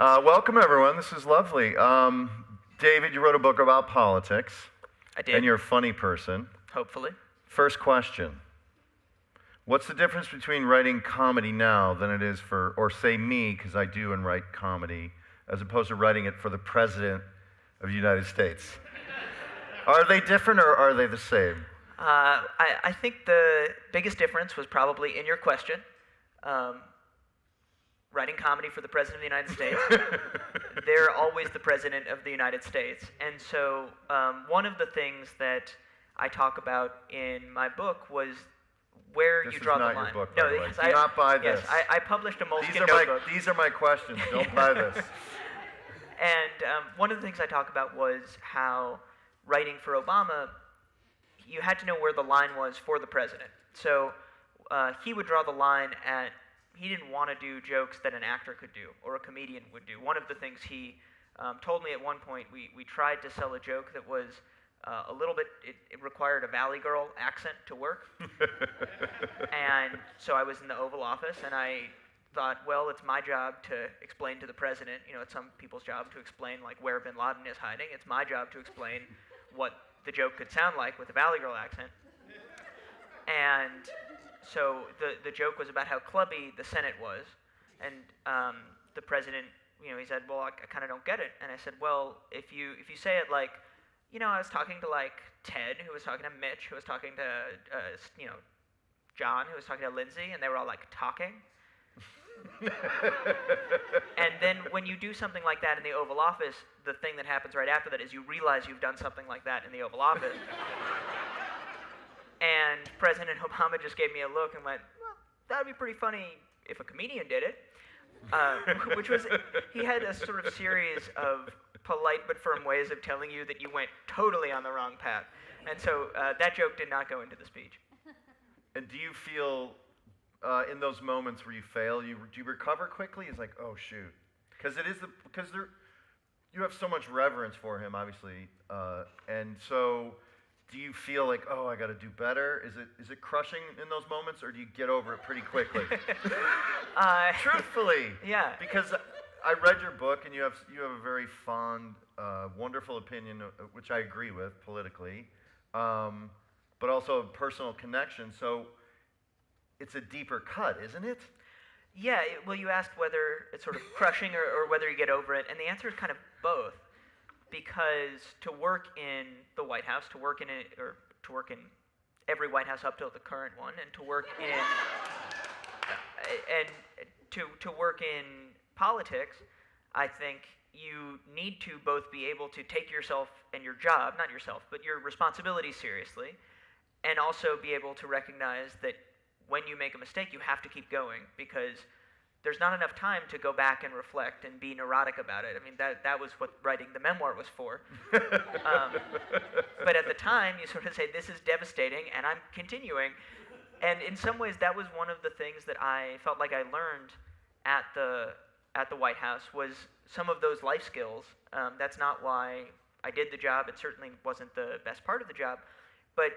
Welcome, everyone. This is lovely. David, you wrote a book about politics. I did. And you're a funny person. Hopefully. First question. What's the difference between writing comedy now than it is for, or say me, because I do and write comedy, as opposed to writing it for the President of the United States? Are they different or are they the same? I think the biggest difference was probably in your question. Writing comedy for the President of the United States. They're always the President of the United States. And so one of the things that I talk about in my book was where you draw the line. This is not your book, no, by the way. yes, Do not buy this. Yes, I published a Moleskine notebook. These are my questions. Don't buy this. And one of the things I talk about was how writing for Obama, you had to know where the line was for the president. So he would draw the line at, he didn't want to do jokes that an actor could do or a comedian would do. One of the things he told me at one point, we tried to sell a joke that was a little bit, it required a Valley Girl accent to work. And so I was in the Oval Office and I thought, well, it's my job to explain to the president, it's some people's job to explain like where Bin Laden is hiding. It's my job to explain what the joke could sound like with a Valley Girl accent. And so the joke was about how clubby the Senate was. And the president, he said, well, I kind of don't get it. And I said, well, if you say it like, I was talking to like Ted, who was talking to Mitch, who was talking to, John, who was talking to Lindsay, and they were all like talking. And then when you do something like that in the Oval Office, the thing that happens right after that is you realize you've done something like that in the Oval Office. And President Obama just gave me a look and went, well, that would be pretty funny if a comedian did it. Which was, he had a sort of series of polite but firm ways of telling you that you went totally on the wrong path. And so that joke did not go into the speech. And do you feel, in those moments where you fail, do you recover quickly? It's like, oh shoot, because you have so much reverence for him, obviously, and so do you feel like, oh, I got to do better? Is it crushing in those moments, or do you get over it pretty quickly? Truthfully, yeah, because I read your book, and you have a very fond, wonderful opinion, which I agree with politically, but also a personal connection. So it's a deeper cut, isn't it? Yeah, well, you asked whether it's sort of crushing or whether you get over it, and the answer is kind of both. Because to work in the White House, to work in every White House up till the current one, and to work in to work in politics, I think you need to both be able to take yourself and your job, not yourself, but your responsibility seriously, and also be able to recognize that when you make a mistake, you have to keep going, because there's not enough time to go back and reflect and be neurotic about it. I mean, that was what writing the memoir was for. But at the time, you sort of say, this is devastating, and I'm continuing. And in some ways, that was one of the things that I felt like I learned at the White House, was some of those life skills. That's not why I did the job. It certainly wasn't the best part of the job. But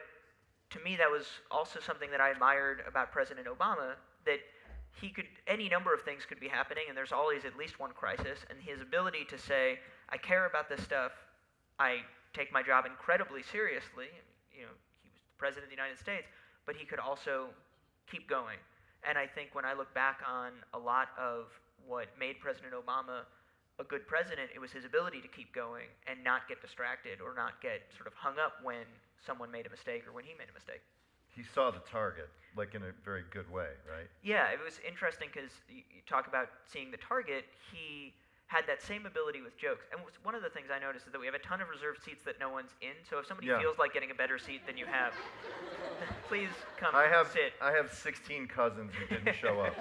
to me, that was also something that I admired about President Obama, that any number of things could be happening, and there's always at least one crisis, and his ability to say, I care about this stuff, I take my job incredibly seriously, he was the President of the United States, but he could also keep going. And I think when I look back on a lot of what made President Obama a good president, it was his ability to keep going and not get distracted or not get sort of hung up when someone made a mistake or when he made a mistake. He saw the target, like in a very good way, right? Yeah, it was interesting because you talk about seeing the target. He had that same ability with jokes. And one of the things I noticed is that we have a ton of reserved seats that no one's in. So if somebody feels like getting a better seat than you have, please come sit. I have 16 cousins who didn't show up.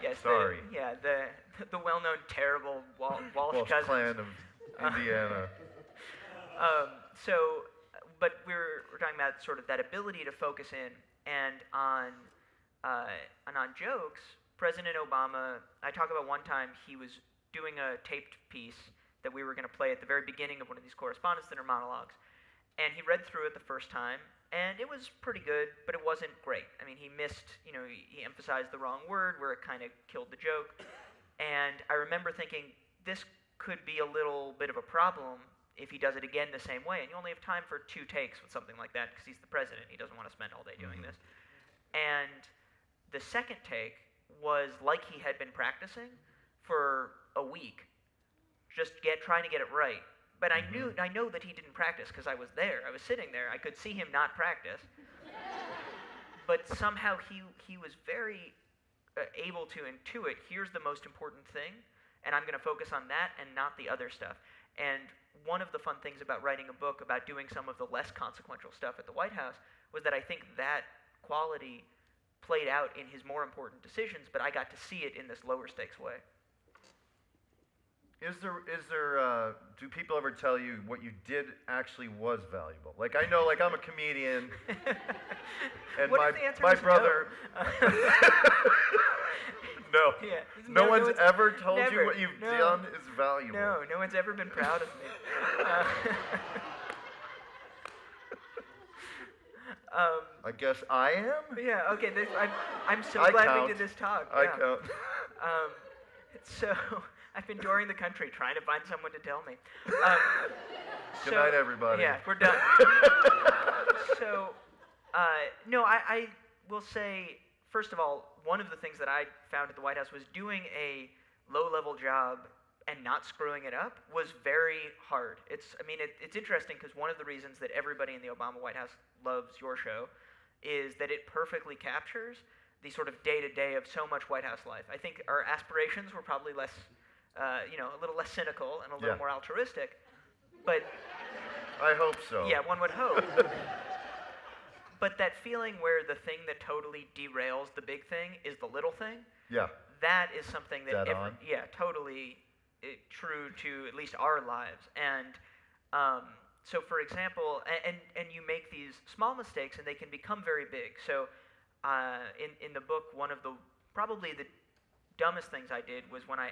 Yes, sorry. The well-known terrible Walsh cousins. Clan of Indiana. But we're talking about sort of that ability to focus in, and on jokes. President Obama, I talk about one time he was doing a taped piece that we were going to play at the very beginning of one of these Correspondents Dinner monologues, and he read through it the first time, and it was pretty good, but it wasn't great. I mean, he missed, he emphasized the wrong word where it kind of killed the joke. And I remember thinking, this could be a little bit of a problem if he does it again the same way. And you only have time for 2 takes with something like that because he's the president. He doesn't want to spend all day doing this. And the second take was like he had been practicing for a week, just trying to get it right. But I know that he didn't practice because I was there. I was sitting there. I could see him not practice. But somehow he was very able to intuit, here's the most important thing, and I'm going to focus on that and not the other stuff. And one of the fun things about writing a book about doing some of the less consequential stuff at the White House was that I think that quality played out in his more important decisions, but I got to see it in this lower stakes way. Do people ever tell you what you did actually was valuable? Like, I know, like, I'm a comedian, and What if the answer my was brother. No. Yeah. No one's ever told never. you what you've done is valuable. No one's ever been proud of me. I guess I am? Yeah, okay, I'm so I glad count. we did this talk. I yeah. count. So, I've been touring the country trying to find someone to tell me. Good night, everybody. Yeah, we're done. So, no, I will say, first of all, one of the things that I found at the White House was doing a low-level job and not screwing it up was very hard. It's interesting because one of the reasons that everybody in the Obama White House loves your show is that it perfectly captures the sort of day-to-day of so much White House life. I think our aspirations were probably less, a little less cynical and a little more altruistic, but I hope so. yeah, one would hope. But that feeling where the thing that totally derails the big thing is the little thing, Yeah. that is something that Dead on. Totally true to at least our lives. And so, for example, and you make these small mistakes, and they can become very big. So, in the book, one of the probably the dumbest things I did was when I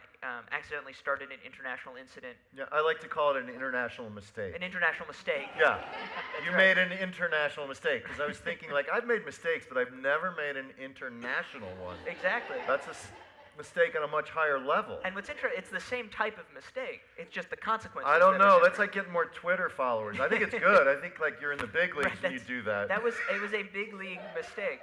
accidentally started an international incident. Yeah, I like to call it an international mistake. An international mistake. Yeah. That's You right. made an international mistake, because I was thinking, like, I've made mistakes, but I've never made an international one. Exactly. That's a mistake on a much higher level. And what's interesting, it's the same type of mistake. It's just the consequences. I don't that are know. different. That's like getting more Twitter followers. I think it's good. I think, like, you're in the big leagues Right, when you do that. It was a big league mistake.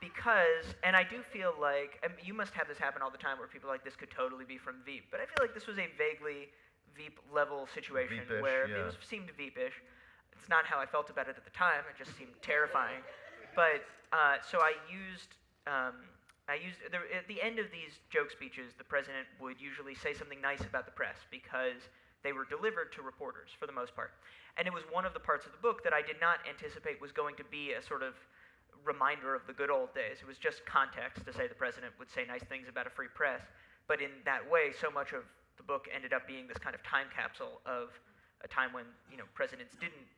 Because, and I do feel like, you must have this happen all the time where people are like, this could totally be from Veep. But I feel like this was a vaguely Veep-level situation Veep-ish, where yeah. it seemed Veep-ish. It's not how I felt about it at the time. It just seemed terrifying. But, so I used at the end of these joke speeches, the president would usually say something nice about the press because they were delivered to reporters for the most part. And it was one of the parts of the book that I did not anticipate was going to be a sort of reminder of the good old days. It was just context to say the president would say nice things about a free press. But in that way, so much of the book ended up being this kind of time capsule of a time when, presidents didn't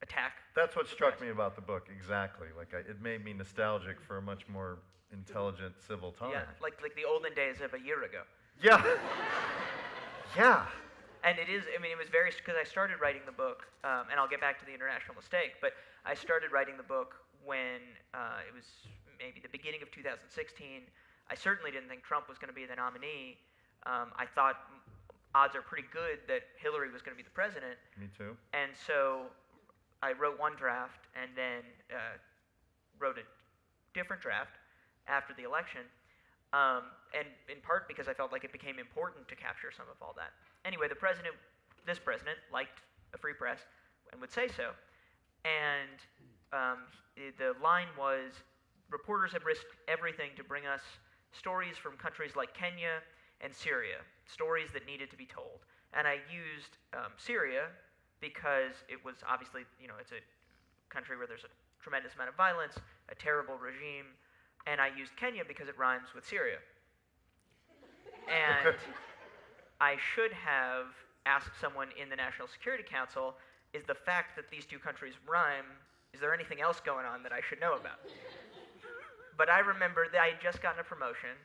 attack. That's what struck me about the book, exactly. Like, it made me nostalgic for a much more intelligent civil time. Yeah, like the olden days of a year ago. Yeah. Yeah. And it was very, because I started writing the book, and I'll get back to the international mistake, but I started writing the book when it was maybe the beginning of 2016. I certainly didn't think Trump was going to be the nominee. I thought odds are pretty good that Hillary was going to be the president. Me too. And so I wrote one draft and then wrote a different draft after the election, and in part because I felt like it became important to capture some of all that. Anyway, this president liked a free press and would say so. And the line was, reporters have risked everything to bring us stories from countries like Kenya and Syria, stories that needed to be told. And I used Syria because it was obviously, it's a country where there's a tremendous amount of violence, a terrible regime, and I used Kenya because it rhymes with Syria. And I should have asked someone in the National Security Council, is the fact that these two countries rhyme, is there anything else going on that I should know about? But I remember that I had just gotten a promotion.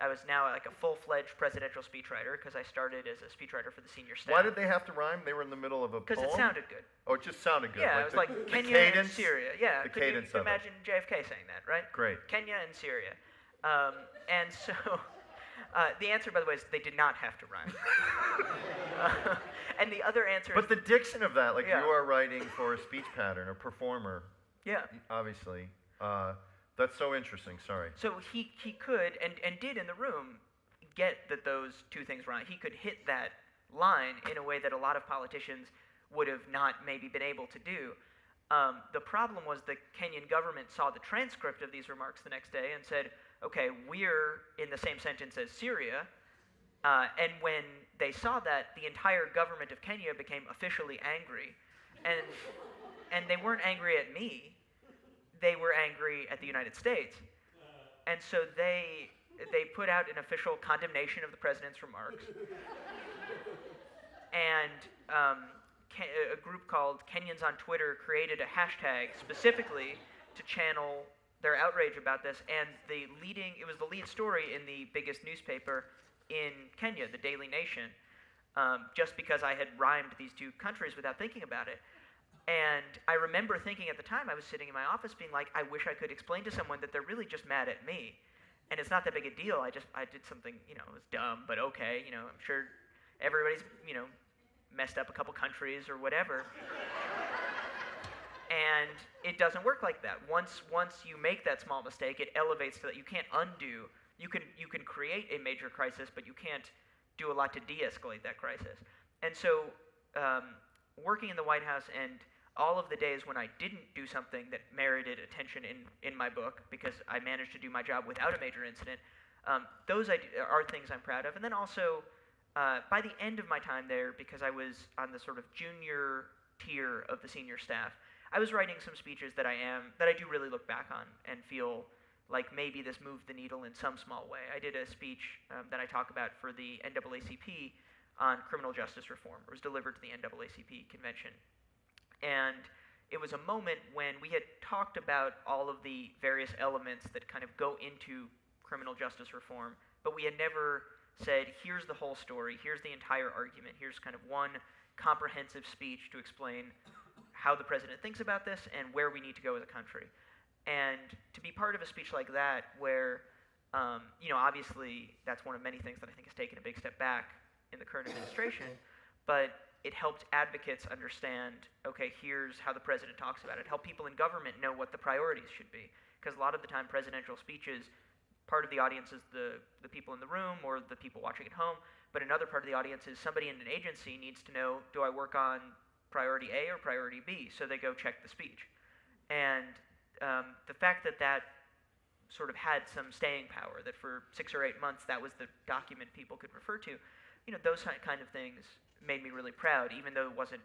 I was now like a full-fledged presidential speechwriter because I started as a speechwriter for the senior staff. Why did they have to rhyme? They were in the middle of a poem? Because it sounded good. Oh, it just sounded good. Yeah, it was like the Kenya cadence, and Syria. Yeah, the could you cadence of it. imagine JFK saying that, right? Great. Kenya and Syria. And so The answer, by the way, is they did not have to rhyme. And the other answer But is... the diction of that, like Yeah. you are writing for a speech pattern, a performer, Yeah. obviously. That's so interesting, sorry. So he could, and did in the room, get that those two things rhyme. He could hit that line in a way that a lot of politicians would have not maybe been able to do. The problem was the Kenyan government saw the transcript of these remarks the next day and said, okay, we're in the same sentence as Syria. And when they saw that, the entire government of Kenya became officially angry. And they weren't angry at me. They were angry at the United States. And so they put out an official condemnation of the president's remarks. And a group called Kenyans on Twitter created a hashtag specifically to channel their outrage about this. And it was the lead story in the biggest newspaper in Kenya, the Daily Nation, just because I had rhymed these two countries without thinking about it. And I remember thinking at the time, I was sitting in my office being like, I wish I could explain to someone that they're really just mad at me. And it's not that big a deal. I did something, it was dumb, but okay, I'm sure everybody's, messed up a couple countries or whatever. And it doesn't work like that. Once you make that small mistake, it elevates to that. You can't undo. You can create a major crisis, but you can't do a lot to de-escalate that crisis. And so working in the White House and all of the days when I didn't do something that merited attention in my book, because I managed to do my job without a major incident, those are things I'm proud of. And then also, by the end of my time there, because I was on the sort of junior tier of the senior staff, I was writing some speeches that I do really look back on and feel like maybe this moved the needle in some small way. I did a speech that I talk about for the NAACP on criminal justice reform. It was delivered to the NAACP convention. And it was a moment when we had talked about all of the various elements that kind of go into criminal justice reform, but we had never said, here's the whole story, here's the entire argument, here's kind of one comprehensive speech to explain how the president thinks about this and where we need to go as a country. And to be part of a speech like that where, obviously that's one of many things that I think has taken a big step back in the current administration, but it helped advocates understand, okay, here's how the president talks about it. It helped people in government know what the priorities should be. Because a lot of the time presidential speeches, part of the audience is the people in the room or the people watching at home, but another part of the audience is somebody in an agency needs to know, do I work on priority A or priority B? So they go check the speech. And the fact that sort of had some staying power, that for 6 or 8 months that was the document people could refer to, those kind of things made me really proud, even though it wasn't,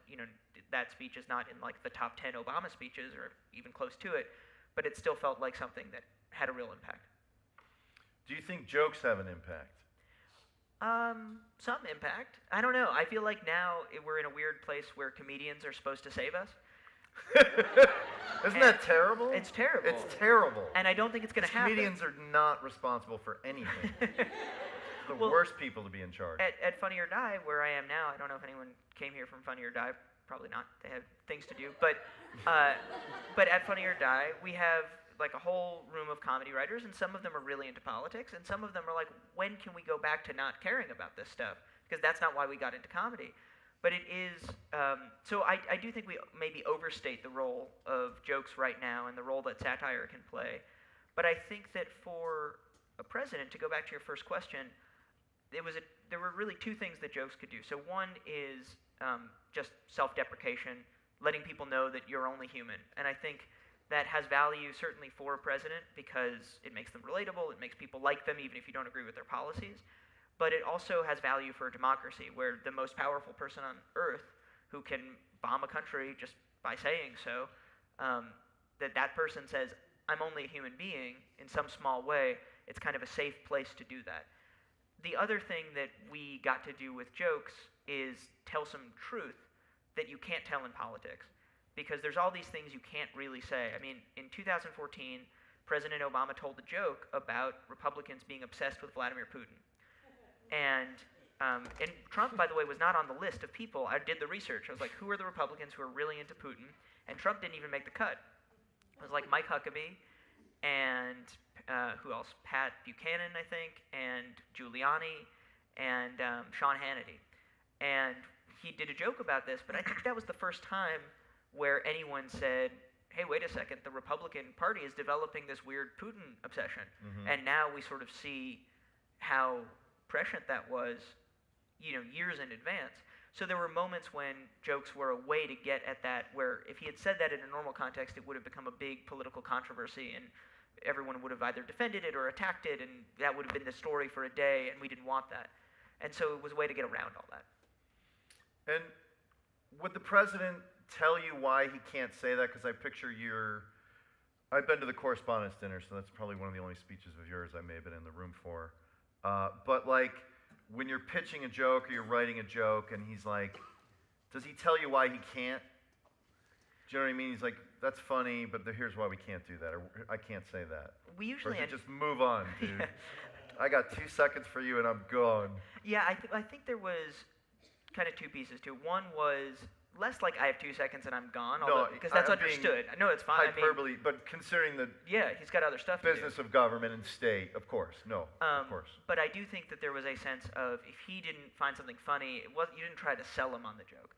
that speech is not in like the top 10 Obama speeches or even close to it, but it still felt like something that had a real impact. Do you think jokes have an impact? Some impact. I don't know. I feel like now we're in a weird place where comedians are supposed to save us. Isn't that terrible? It's terrible. It's terrible. And I don't think it's going to happen. Comedians are not responsible for anything. The Well, worst people to be in charge. At Funny or Die, where I am now, I don't know if anyone came here from Funny or Die. Probably not. They have things to do. But at Funny or Die, we have like a whole room of comedy writers, and some of them are really into politics, and some of them are like, when can we go back to not caring about this stuff? Because that's not why we got into comedy. But it is, so I do think we maybe overstate the role of jokes right now and the role that satire can play. But I think that for a president, to go back to your first question, there were really two things that jokes could do. So one is just self-deprecation, letting people know that you're only human. And I think that has value certainly for a president because it makes them relatable, it makes people like them even if you don't agree with their policies. But it also has value for a democracy where the most powerful person on earth who can bomb a country just by saying so, that person says, I'm only a human being in some small way, it's kind of a safe place to do that. The other thing that we got to do with jokes is tell some truth that you can't tell in politics. Because there's all these things you can't really say. I mean, in 2014, President Obama told a joke about Republicans being obsessed with Vladimir Putin. And Trump, by the way, was not on the list of people. I did the research. I was like, who are the Republicans who are really into Putin? And Trump didn't even make the cut. It was like Mike Huckabee and who else? Pat Buchanan, I think, and Giuliani, and Sean Hannity. And he did a joke about this, but I think that was the first time where anyone said, hey, wait a second, the Republican Party is developing this weird Putin obsession. And now we sort of see how prescient that was, years in advance. So there were moments when jokes were a way to get at that, where if he had said that in a normal context, it would have become a big political controversy, and everyone would have either defended it or attacked it, and that would have been the story for a day, and we didn't want that. And so it was a way to get around all that. And would the president tell you why he can't say that? Because I picture I've been to the Correspondents Dinner, so that's probably one of the only speeches of yours I may have been in the room for. But like, when you're pitching a joke or you're writing a joke, and he's like, does he tell you why he can't? Do you know what I mean? He's like, that's funny, but here's why we can't do that, or I can't say that. We usually or is it just move on, dude. I got 2 seconds for you, and I'm gone. Yeah, I think there was kind of two pieces to it. One was less like I have 2 seconds and I'm gone, because that's understood. I know it's fine. Hyperbole, but considering the he's got other stuff business to do. of government and state, of course. No, of course. But I do think that there was a sense of, if he didn't find something funny, you didn't try to sell him on the joke,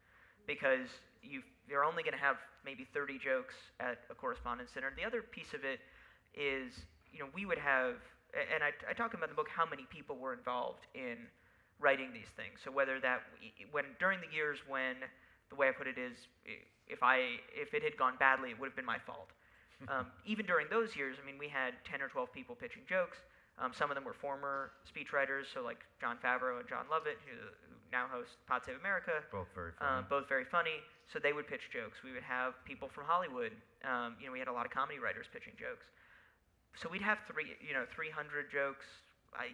because you're only going to have maybe 30 jokes at a Correspondents Dinner. The other piece of it is, we would have, and I talk about in the book how many people were involved in writing these things. So whether during the years when, the way I put it is, if it had gone badly, it would have been my fault. Even during those years, we had 10 or 12 people pitching jokes. Some of them were former speechwriters, so like Jon Favreau and John Lovett, who now host Pod Save America. Both very funny. So they would pitch jokes. We would have people from Hollywood. We had a lot of comedy writers pitching jokes. So we'd have 300 jokes.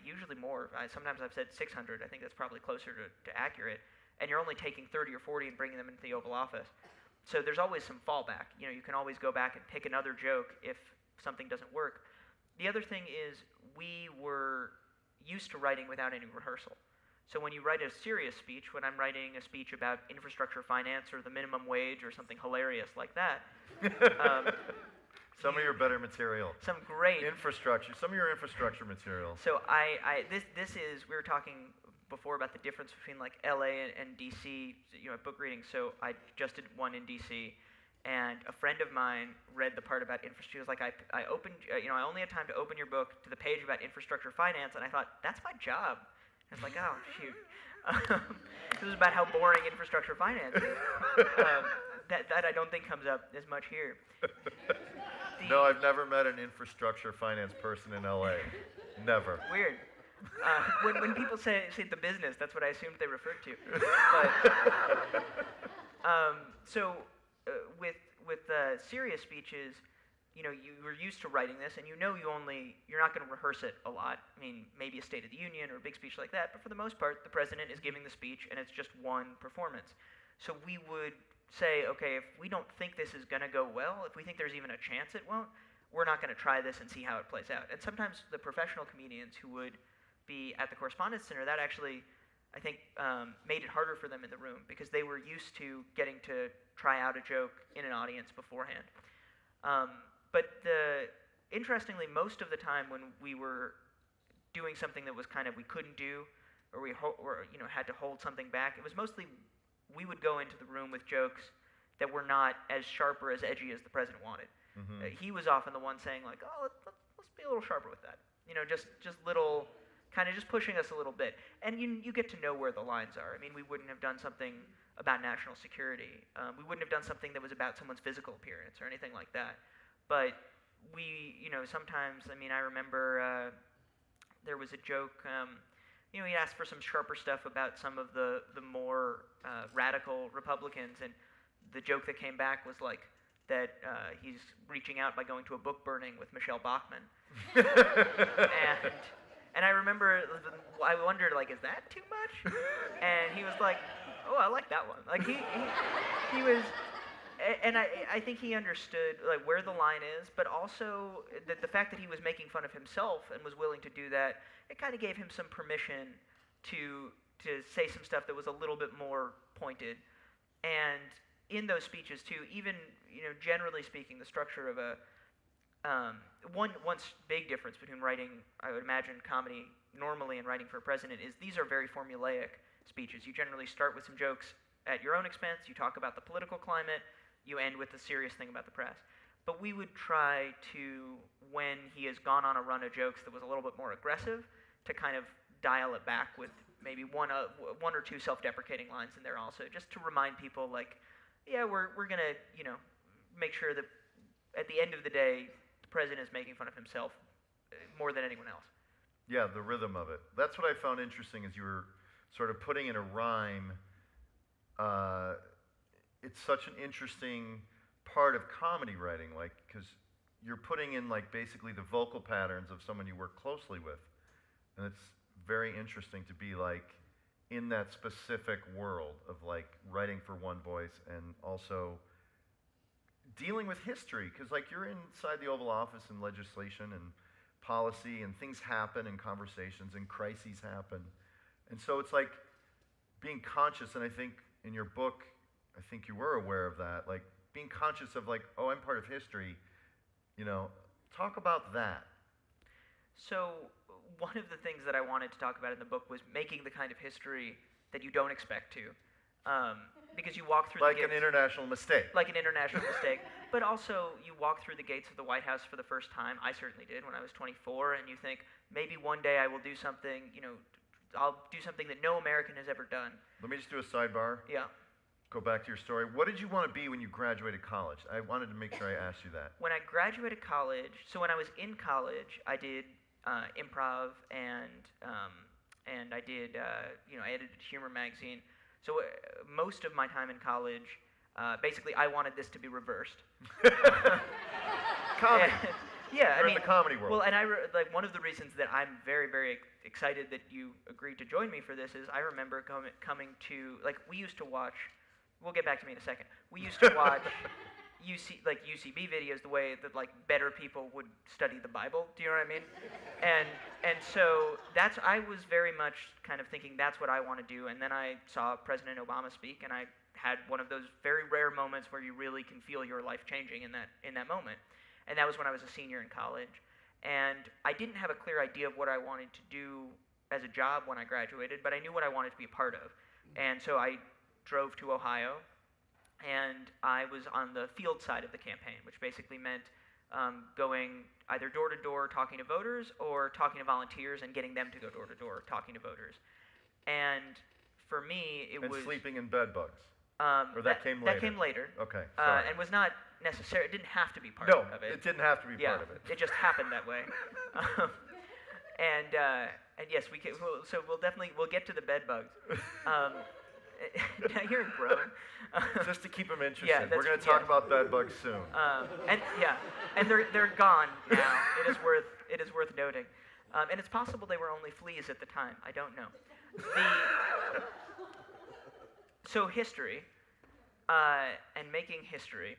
Usually more. Sometimes I've said 600. I think that's probably closer to accurate. And you're only taking 30 or 40 and bringing them into the Oval Office. So there's always some fallback. You can always go back and pick another joke if something doesn't work. The other thing is, we were used to writing without any rehearsal. So when you write a serious speech, when I'm writing a speech about infrastructure finance or the minimum wage or something hilarious like that, some of your better material. Some great infrastructure. Some of your infrastructure material. So this is, we were talking before about the difference between like LA and DC, at book readings. So I just did one in DC, and a friend of mine read the part about infrastructure. He was like, I opened, I only had time to open your book to the page about infrastructure finance, and I thought, that's my job. And it's like, oh shoot. This was about how boring infrastructure finance is. That I don't think comes up as much here. No, I've never met an infrastructure finance person in LA. Never. Weird. When people say the business, that's what I assumed they referred to. But with serious speeches, you were used to writing this, and you're not going to rehearse it a lot. Maybe a State of the Union or a big speech like that, but for the most part, the president is giving the speech, and it's just one performance. So we would say, okay, if we don't think this is going to go well, if we think there's even a chance it won't, we're not going to try this and see how it plays out. And sometimes the professional comedians who would be at the Correspondents Dinner, that actually, I think, made it harder for them in the room, because they were used to getting to try out a joke in an audience beforehand. But interestingly, most of the time when we were doing something that was kind of we couldn't do, or we had to hold something back, it was mostly we would go into the room with jokes that were not as sharp or as edgy as the president wanted. He was often the one saying like, oh, let's be a little sharper with that. Just little, kind of just pushing us a little bit. And you get to know where the lines are. We wouldn't have done something about national security. We wouldn't have done something that was about someone's physical appearance or anything like that. But we, sometimes, I remember there was a joke, he asked for some sharper stuff about some of the more radical Republicans, and the joke that came back was like that he's reaching out by going to a book burning with Michelle Bachmann. And I remember, I wondered, like, is that too much? And he was like, oh, I like that one. Like, he was, and I think he understood, like, where the line is, but also that the fact that he was making fun of himself and was willing to do that, it kind of gave him some permission to say some stuff that was a little bit more pointed. And in those speeches, too, even, generally speaking, the structure of a one big difference between writing, I would imagine, comedy normally and writing for a president is these are very formulaic speeches. You generally start with some jokes at your own expense, you talk about the political climate, you end with the serious thing about the press. But we would try to, when he has gone on a run of jokes that was a little bit more aggressive, to kind of dial it back with maybe one or two self-deprecating lines in there also, just to remind people like, yeah, we're gonna, make sure that at the end of the day, the president is making fun of himself more than anyone else. Yeah, the rhythm of it. That's what I found interesting as you were sort of putting in a rhyme. It's such an interesting part of comedy writing, like, because you're putting in like basically the vocal patterns of someone you work closely with, and it's very interesting to be like in that specific world of like writing for one voice and also dealing with history, because like you're inside the Oval Office and legislation and policy and things happen and conversations and crises happen, and so it's like being conscious. And I think in your book, I think you were aware of that, like being conscious of like, oh, I'm part of history, talk about that. So one of the things that I wanted to talk about in the book was making the kind of history that you don't expect to, because you walk through like the gates, an international mistake. like an international mistake, but also you walk through the gates of the White House for the first time. I certainly did when I was 24, and you think maybe one day I will do something, I'll do something that no American has ever done. Let me just do a sidebar. Yeah. Go back to your story. What did you want to be when you graduated college? I wanted to make sure I asked you that. When I graduated college, so when I was in college, I did improv and I did, I edited Humor magazine. So most of my time in college, basically, I wanted this to be reversed. Comedy. Yeah, You're in the comedy world. Well, and like one of the reasons that I'm very, very excited that you agreed to join me for this is I remember coming to, like, we used to watch. We'll get back to me in a second. We used to watch UCB videos the way that like better people would study the Bible. Do you know what I mean? And so I was very much kind of thinking that's what I want to do. And then I saw President Obama speak, and I had one of those very rare moments where you really can feel your life changing in that moment. And that was when I was a senior in college. And I didn't have a clear idea of what I wanted to do as a job when I graduated, but I knew what I wanted to be a part of. And so I drove to Ohio, and I was on the field side of the campaign, which basically meant going either door to door talking to voters or talking to volunteers and getting them to go door to door talking to voters. And for me, it was sleeping in bed bugs. Or that came later. That came later. Okay. Sorry. And was not necessary. It didn't have to be part No, of it. it didn't have to be part of it. It just happened that way. And yes, we'll get to the bed bugs. Now you're grown. Just to keep them interested. Yeah, we're going to talk about bed bugs soon. And they're gone now. It is worth noting. And it's possible they were only fleas at the time. I don't know. So history, and making history,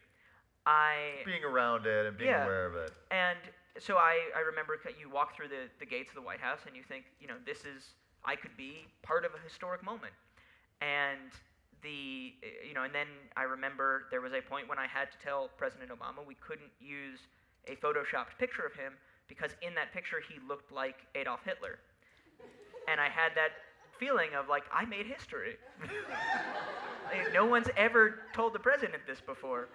being around it and being aware of it. And so I remember you walk through the gates of the White House and you think, I could be part of a historic moment. And and then I remember there was a point when I had to tell President Obama we couldn't use a photoshopped picture of him because in that picture he looked like Adolf Hitler. And I had that feeling of like, I made history. No one's ever told the president this before.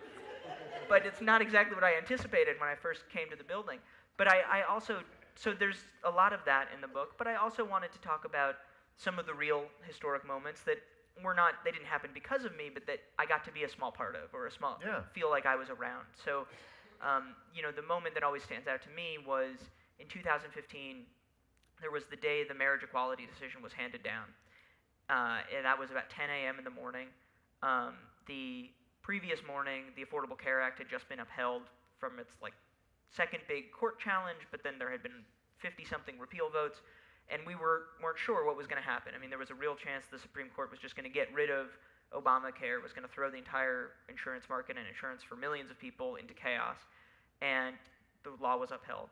But it's not exactly what I anticipated when I first came to the building. But I also, so there's a lot of that in the book, but I also wanted to talk about some of the real historic moments that they didn't happen because of me, but that I got to be a small part of, or feel like I was around. So, the moment that always stands out to me was in 2015, there was the day the marriage equality decision was handed down. And that was about 10 a.m. in the morning. The previous morning, the Affordable Care Act had just been upheld from its second big court challenge, but then there had been 50-something repeal votes, and we weren't sure what was going to happen. I mean, there was a real chance the Supreme Court was just going to get rid of Obamacare, was going to throw the entire insurance market and insurance for millions of people into chaos, and the law was upheld.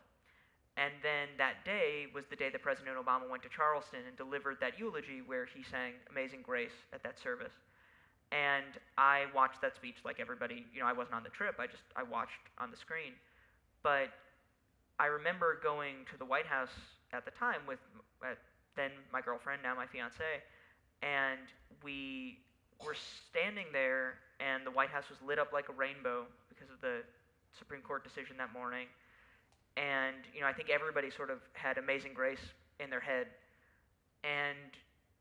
And then that day was the day that President Obama went to Charleston and delivered that eulogy where he sang Amazing Grace at that service. And I watched that speech like everybody. I wasn't on the trip. I watched on the screen. But I remember going to the White House at the time with then my girlfriend, now my fiance, and we were standing there, and the White House was lit up like a rainbow because of the Supreme Court decision that morning. And I think everybody sort of had Amazing Grace in their head, and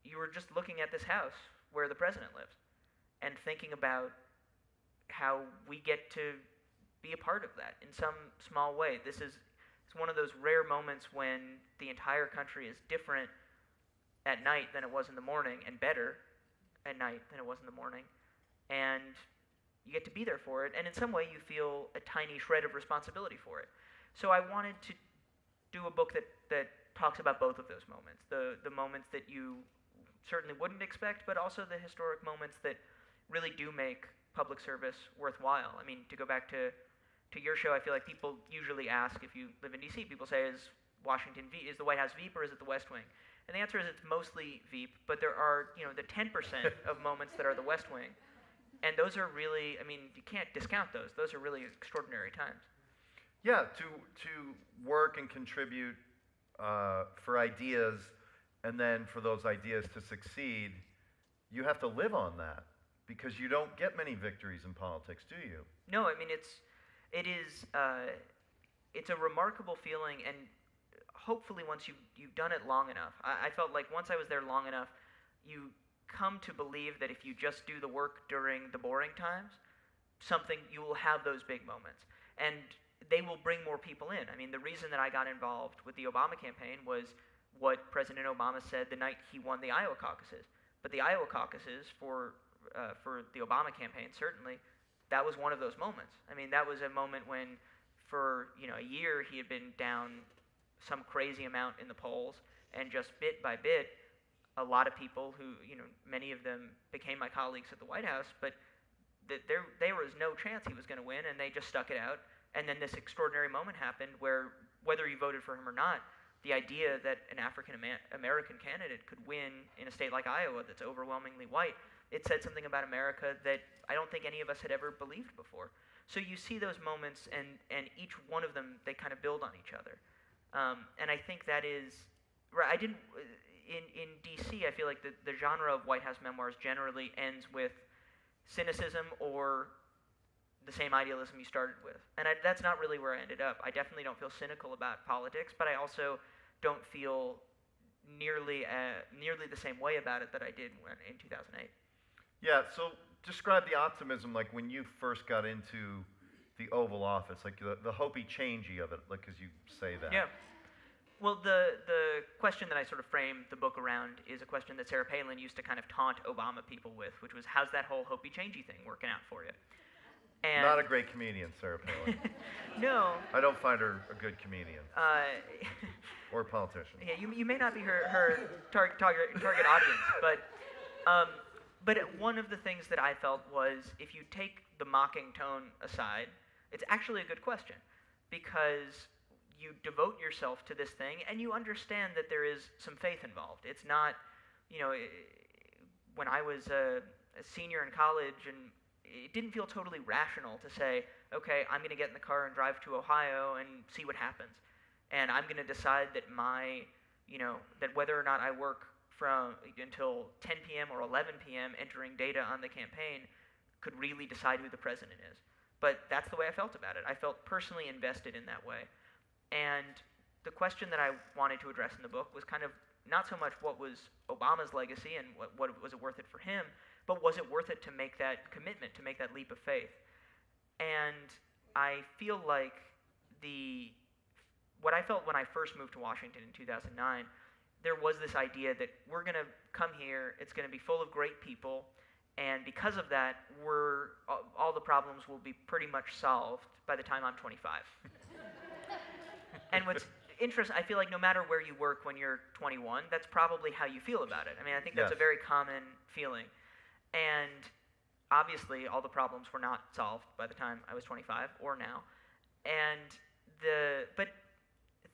you were just looking at this house where the president lives, and thinking about how we get to be a part of that in some small way. It's one of those rare moments when the entire country is different at night than it was in the morning, and better at night than it was in the morning. And you get to be there for it, and in some way you feel a tiny shred of responsibility for it. So I wanted to do a book that talks about both of those moments, the moments that you certainly wouldn't expect, but also the historic moments that really do make public service worthwhile. I mean, to go back to your show, I feel like people usually ask, if you live in D.C., people say, is the White House Veep or is it the West Wing? And the answer is it's mostly Veep, but there are, the 10% of moments that are the West Wing. And those are really, I mean, you can't discount those. Those are really extraordinary times. Yeah, to work and contribute for ideas, and then for those ideas to succeed, you have to live on that, because you don't get many victories in politics, do you? No, I mean, it's a remarkable feeling, and hopefully once you've done it long enough, I felt like once I was there long enough, you come to believe that if you just do the work during the boring times, you will have those big moments, and they will bring more people in. I mean, the reason that I got involved with the Obama campaign was what President Obama said the night he won the Iowa caucuses. But the Iowa caucuses for the Obama campaign, certainly, that was one of those moments. I mean, that was a moment when, for a year, he had been down some crazy amount in the polls, and just bit by bit, a lot of people who, many of them became my colleagues at the White House, but there was no chance he was going to win, and they just stuck it out. And then this extraordinary moment happened where, whether you voted for him or not, the idea that an African-American candidate could win in a state like Iowa that's overwhelmingly white, it said something about America that I don't think any of us had ever believed before. So you see those moments, and each one of them, they kind of build on each other. And I think that is, right, in D.C., I feel like the genre of White House memoirs generally ends with cynicism or the same idealism you started with. And that's not really where I ended up. I definitely don't feel cynical about politics, but I also don't feel nearly the same way about it that I did in 2008. Yeah, so describe the optimism, like when you first got into the Oval Office, like the hopey-changey of it, like, as you say that. Yeah. Well, the question that I sort of framed the book around is a question that Sarah Palin used to kind of taunt Obama people with, which was, how's that whole hopey-changey thing working out for you? And not a great comedian, Sarah Palin. No. I don't find her a good comedian. Or politician. Yeah, you may not be her target audience, but one of the things that I felt was, if you take the mocking tone aside, it's actually a good question, because you devote yourself to this thing, and you understand that there is some faith involved. It's not, when I was a senior in college, and it didn't feel totally rational to say, okay, I'm going to get in the car and drive to Ohio and see what happens. And I'm going to decide that that whether or not I work until 10 p.m. or 11 p.m. entering data on the campaign could really decide who the president is. But that's the way I felt about it. I felt personally invested in that way. And the question that I wanted to address in the book was kind of not so much what was Obama's legacy and what was it worth it for him, but was it worth it to make that commitment, to make that leap of faith? And I feel like what I felt when I first moved to Washington in 2009, there was this idea that we're going to come here, it's going to be full of great people, and because of that, all the problems will be pretty much solved by the time I'm 25. And what's interesting, I feel like no matter where you work when you're 21, that's probably how you feel about it. I mean, I think that's a very common feeling. And obviously, all the problems were not solved by the time I was 25 or now. But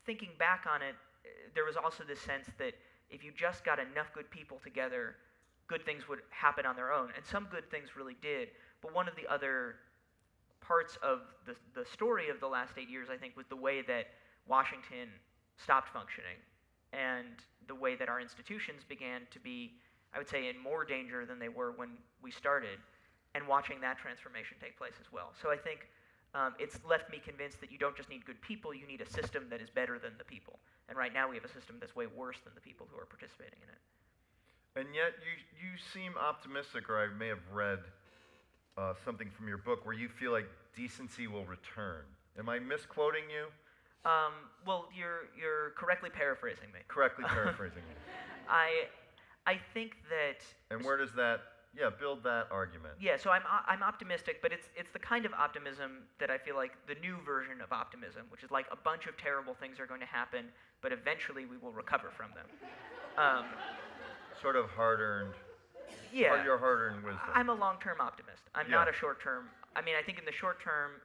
thinking back on it, there was also this sense that if you just got enough good people together, good things would happen on their own. And some good things really did. But one of the other parts of the story of the last 8 years, I think, was the way that Washington stopped functioning, and the way that our institutions began to be, I would say, in more danger than they were when we started, and watching that transformation take place as well. So I think it's left me convinced that you don't just need good people, you need a system that is better than the people. And right now we have a system that's way worse than the people who are participating in it. And yet you seem optimistic, or I may have read something from your book where you feel like decency will return. Am I misquoting you? Well, you're correctly paraphrasing me. Correctly paraphrasing me. I think that. And where does that? Yeah, build that argument. Yeah, so I'm optimistic, but it's the kind of optimism that I feel like the new version of optimism, which is like a bunch of terrible things are going to happen, but eventually we will recover from them. Sort of hard-earned. Yeah. Or your hard-earned wisdom. I'm a long-term optimist. I'm not a short-term. I mean, I think in the short term,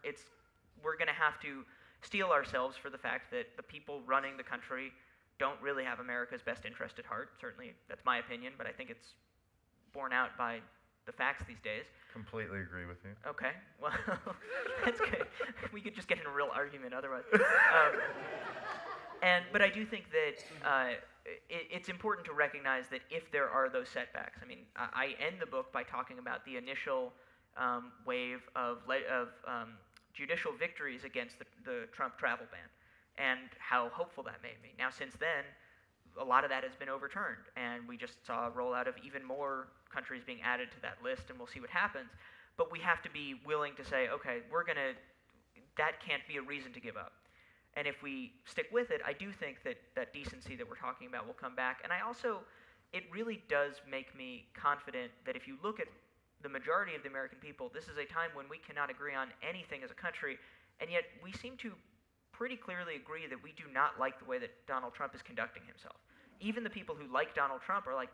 we're going to have to steel ourselves for the fact that the people running the country don't really have America's best interest at heart. Certainly, that's my opinion, but I think it's borne out by the facts these days. Completely agree with you. Okay, well, that's good. We could just get in a real argument otherwise. But I do think that it's important to recognize that if there are those setbacks, I mean, I end the book by talking about the initial wave of judicial victories against the Trump travel ban and how hopeful that made me. Now, since then, a lot of that has been overturned, and we just saw a rollout of even more countries being added to that list, and we'll see what happens. But we have to be willing to say, okay, that can't be a reason to give up. And if we stick with it, I do think that decency that we're talking about will come back. And it really does make me confident that if you look at the majority of the American people, this is a time when we cannot agree on anything as a country, and yet we seem to pretty clearly agree that we do not like the way that Donald Trump is conducting himself. Even the people who like Donald Trump are like,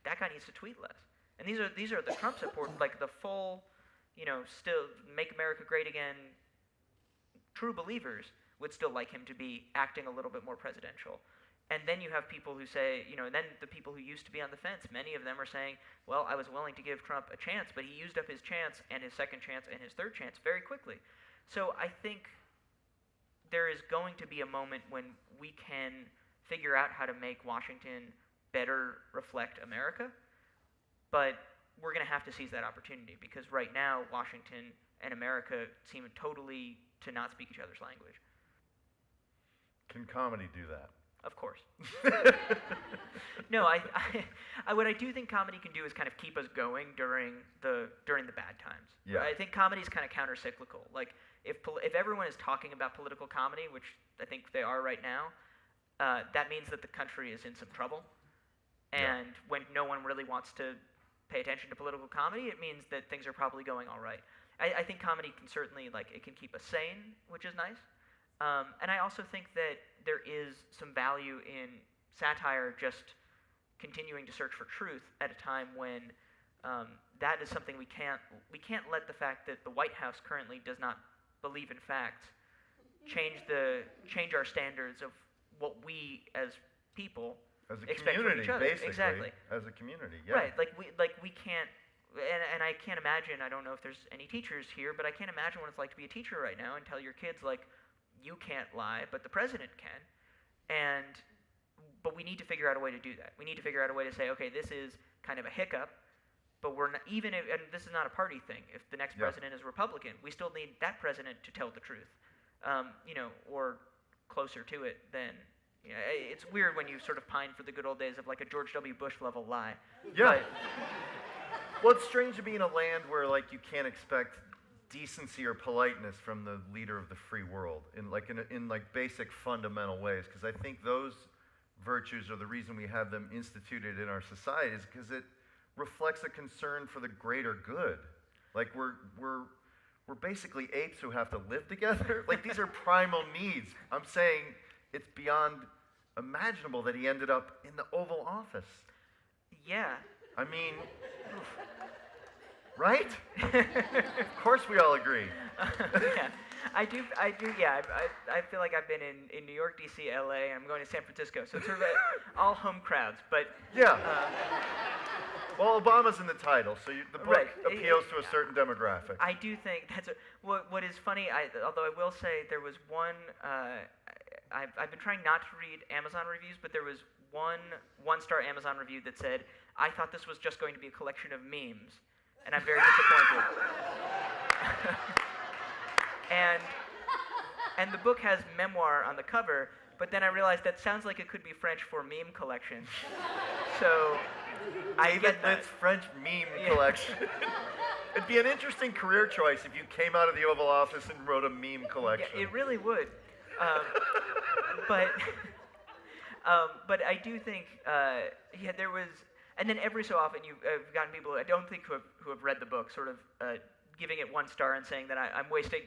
that guy needs to tweet less. And these are the Trump supporters, like the full, still make America great again, true believers would still like him to be acting a little bit more presidential. And then you have people who say, then the people who used to be on the fence, many of them are saying, well, I was willing to give Trump a chance, but he used up his chance and his second chance and his third chance very quickly. So I think there is going to be a moment when we can figure out how to make Washington better reflect America, but we're going to have to seize that opportunity because right now Washington and America seem totally to not speak each other's language. Can comedy do that? Of course. No, what I do think comedy can do is kind of keep us going during the bad times. Yeah. I think comedy is kind of counter-cyclical. Like if everyone is talking about political comedy, which I think they are right now, that means that the country is in some trouble. And when no one really wants to pay attention to political comedy, it means that things are probably going all right. I think comedy can certainly, it can keep us sane, which is nice. And I also think that there is some value in satire just continuing to search for truth at a time when that is something we can't let the fact that the White House currently does not believe in facts change our standards of what we as people as a expect from community, each other. basically. Exactly. As a community, yeah. Right. We can't. And I can't imagine. I don't know if there's any teachers here, but I can't imagine what it's like to be a teacher right now and tell your kids you can't lie, but the president can. But we need to figure out a way to do that. We need to figure out a way to say, okay, this is kind of a hiccup, but we're not, and this is not a party thing. If the next president is Republican, we still need that president to tell the truth, or closer to it than. It's weird when you sort of pine for the good old days of a George W. Bush level lie. Yeah. Well, it's strange to be in a land where you can't expect decency or politeness from the leader of the free world in basic fundamental ways, because I think those virtues are the reason we have them instituted in our society is because it reflects a concern for the greater good. We're basically apes who have to live together. These are primal needs. I'm saying it's beyond imaginable that he ended up in the Oval Office. Yeah. I mean, right? Of course we all agree. Yeah, I do. Yeah, I feel like I've been in New York, D.C., L.A., and I'm going to San Francisco, so it's sort of all home crowds. But yeah. Well, Obama's in the title, so the book appeals to a certain demographic. I do think that's what is funny. Although I will say there was one. I've been trying not to read Amazon reviews, but there was one-star Amazon review that said, "I thought this was just going to be a collection of memes," and I'm very disappointed. and the book has memoir on the cover, but then I realized that sounds like it could be French for meme collection. So I get that. Litt's French meme collection. It'd be an interesting career choice if you came out of the Oval Office and wrote a meme collection. Yeah, it really would. But I do think, there was, and then every so often you've gotten people I don't think who have read the book, sort of giving it 1 star and saying that I'm wasting,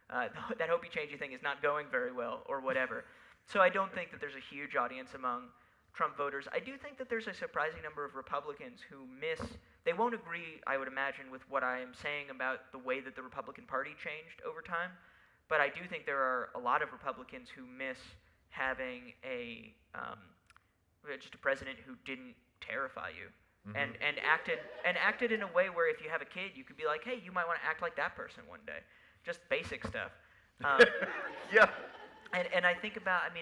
that Hope You Change You thing is not going very well or whatever. So I don't think that there's a huge audience among Trump voters. I do think that there's a surprising number of Republicans who they won't agree, I would imagine, with what I am saying about the way that the Republican Party changed over time, but I do think there are a lot of Republicans who miss having just a president who didn't terrify you, and acted in a way where if you have a kid, you could be like, hey, you might want to act like that person one day. Just basic stuff. Yeah. And I think about,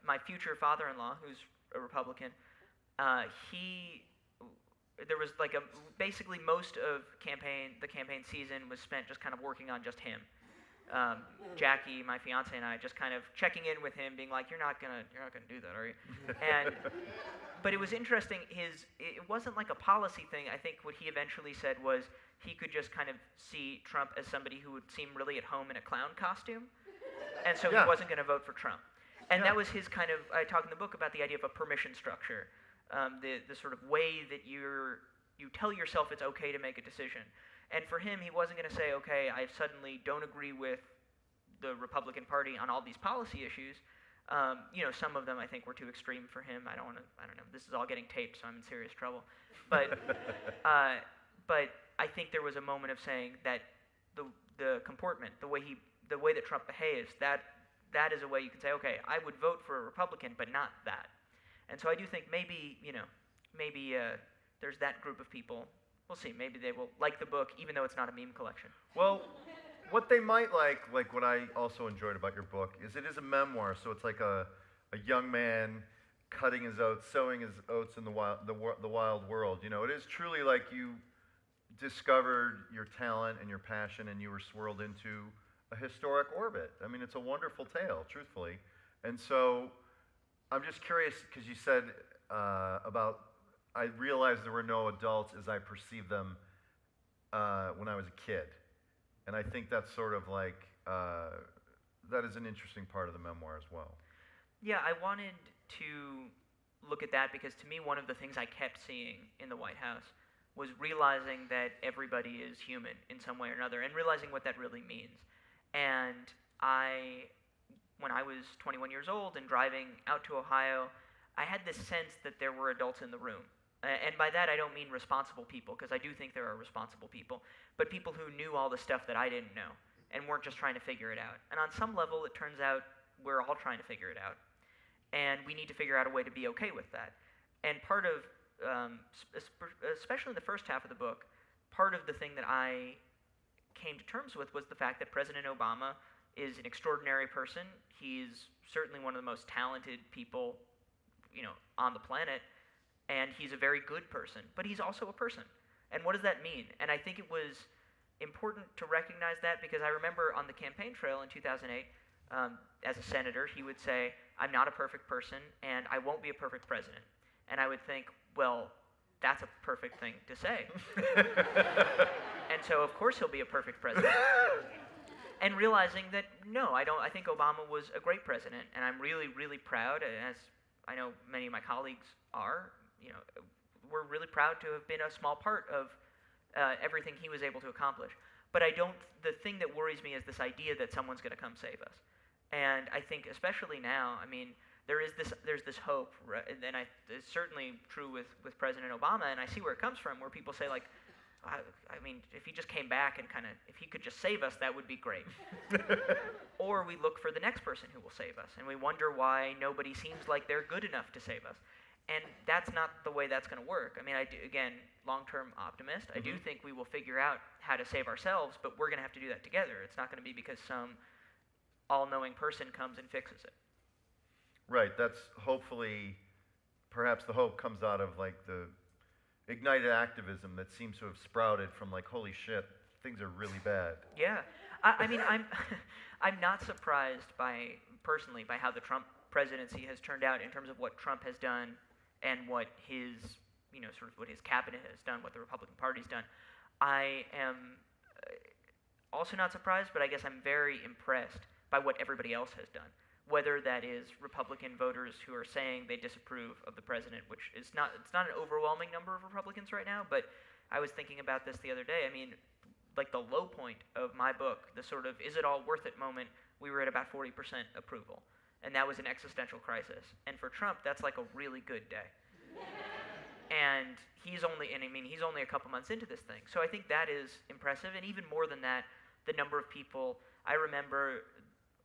my future father-in-law, who's a Republican, there was basically most of the campaign season was spent just kind of working on just him. Jackie, my fiance, and I just kind of checking in with him, being like, "You're not gonna do that, are you?" But it was interesting. It wasn't like a policy thing. I think what he eventually said was he could just kind of see Trump as somebody who would seem really at home in a clown costume, and so he wasn't going to vote for Trump. And that was his kind of. I talk in the book about the idea of a permission structure, the sort of way that you tell yourself it's okay to make a decision. And for him, he wasn't going to say, okay, I suddenly don't agree with the Republican Party on all these policy issues. Some of them I think were too extreme for him. I don't know. This is all getting taped, so I'm in serious trouble. But I think there was a moment of saying that the comportment, the way that Trump behaves, that is a way you can say, okay, I would vote for a Republican, but not that. And so I do think maybe there's that group of people. We'll see. Maybe they will like the book, even though it's not a meme collection. Well, what they might like what I also enjoyed about your book, is it is a memoir. So it's like a young man cutting his oats, sowing his oats in the wild world. It is truly like you discovered your talent and your passion, and you were swirled into a historic orbit. It's a wonderful tale, truthfully. And so I'm just curious, because you said about, I realized there were no adults as I perceived them when I was a kid. And I think that's sort of that is an interesting part of the memoir as well. Yeah, I wanted to look at that because to me, one of the things I kept seeing in the White House was realizing that everybody is human in some way or another, and realizing what that really means. And when I was 21 years old and driving out to Ohio, I had this sense that there were adults in the room. And by that, I don't mean responsible people, because I do think there are responsible people, but people who knew all the stuff that I didn't know and weren't just trying to figure it out. And on some level, it turns out we're all trying to figure it out. And we need to figure out a way to be okay with that. And part of, especially in the first half of the book, part of the thing that I came to terms with was the fact that President Obama is an extraordinary person. He's certainly one of the most talented people, on the planet. And he's a very good person, but he's also a person. And what does that mean? And I think it was important to recognize that, because I remember on the campaign trail in 2008, as a senator, he would say, I'm not a perfect person, and I won't be a perfect president. And I would think, well, that's a perfect thing to say. And so, of course, he'll be a perfect president. And realizing that, no, I don't. I think Obama was a great president, and I'm really, really proud, as I know many of my colleagues are. We're really proud to have been a small part of everything he was able to accomplish. But the thing that worries me is this idea that someone's going to come save us. And I think especially now, there's this hope, right? And it's certainly true with President Obama, and I see where it comes from, where people say if he just came back and if he could just save us, that would be great. Or we look for the next person who will save us, and we wonder why nobody seems like they're good enough to save us. And that's not the way that's going to work. I do, again, long-term optimist. I do think we will figure out how to save ourselves, but we're going to have to do that together. It's not going to be because some all-knowing person comes and fixes it. Right. That's hopefully, perhaps the hope comes out of like the ignited activism that seems to have sprouted from like, holy shit, things are really bad. Yeah, I mean, I'm not surprised personally by how the Trump presidency has turned out in terms of what Trump has done and what his, sort of what his cabinet has done, what the Republican Party's done. I am also not surprised, but I guess I'm very impressed by what everybody else has done. Whether that is Republican voters who are saying they disapprove of the president, which is not, it's not an overwhelming number of Republicans right now, but I was thinking about this the other day. I mean, like the low point of my book, the sort of is it all worth it moment, we were at about 40% approval. And that was an existential crisis. And for Trump, that's like a really good day. And he's only a couple months into this thing. So I think that is impressive. And even more than that, the number of people, I remember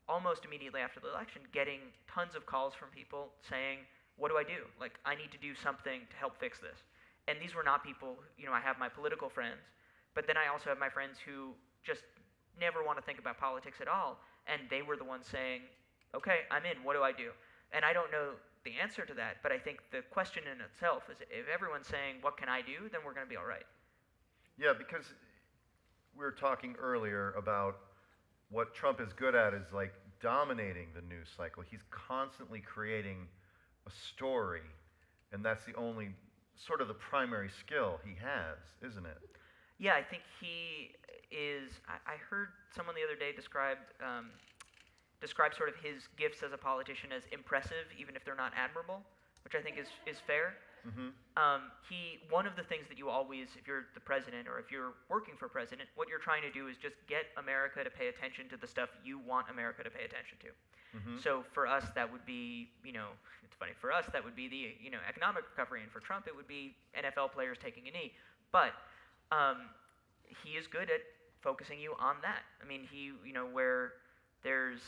almost immediately after the election getting tons of calls from people saying, what do I do? Like, I need to do something to help fix this. And these were not people, I have my political friends, but then I also have my friends who just never want to think about politics at all. And they were the ones saying, okay, I'm in, what do I do? And I don't know the answer to that, but I think the question in itself is if everyone's saying, what can I do, then we're going to be all right. Yeah, because we were talking earlier about what Trump is good at is like dominating the news cycle. He's constantly creating a story, and that's the only sort of the primary skill he has, isn't it? Yeah, I think he is. I heard someone the other day describe sort of his gifts as a politician as impressive, even if they're not admirable, which I think is fair. Mm-hmm. One of the things that you always, if you're the president or if you're working for president, what you're trying to do is just get America to pay attention to the stuff you want America to pay attention to. Mm-hmm. So for us, that would be, it's funny, for us, that would be the, economic recovery, and for Trump, it would be NFL players taking a knee. But he is good at focusing you on that. I mean, where there's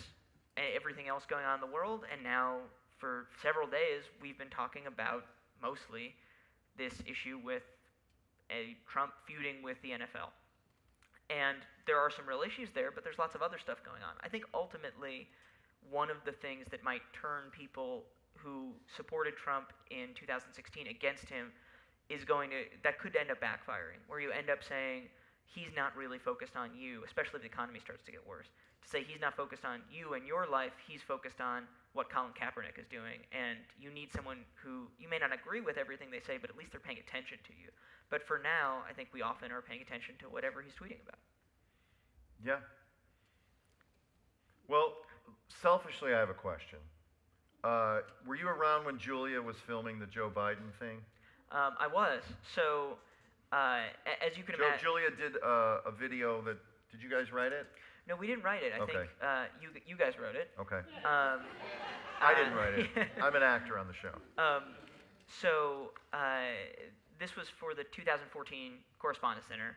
everything else going on in the world, and now for several days, we've been talking about mostly this issue with Trump feuding with the NFL. And there are some real issues there, but there's lots of other stuff going on. I think ultimately, one of the things that might turn people who supported Trump in 2016 against him that could end up backfiring, where you end up saying, he's not really focused on you, especially if the economy starts to get worse. To say he's not focused on you and your life, he's focused on what Colin Kaepernick is doing. And you need someone who, you may not agree with everything they say, but at least they're paying attention to you. But for now, I think we often are paying attention to whatever he's tweeting about. Yeah. Well, selfishly, I have a question. Were you around when Julia was filming the Joe Biden thing? I was. So, as you can imagine... Julia did a video that... Did you guys write it? No, we didn't write it. I think you guys wrote it. Okay. I didn't write it. I'm an actor on the show. This was for the 2014 Correspondents Dinner.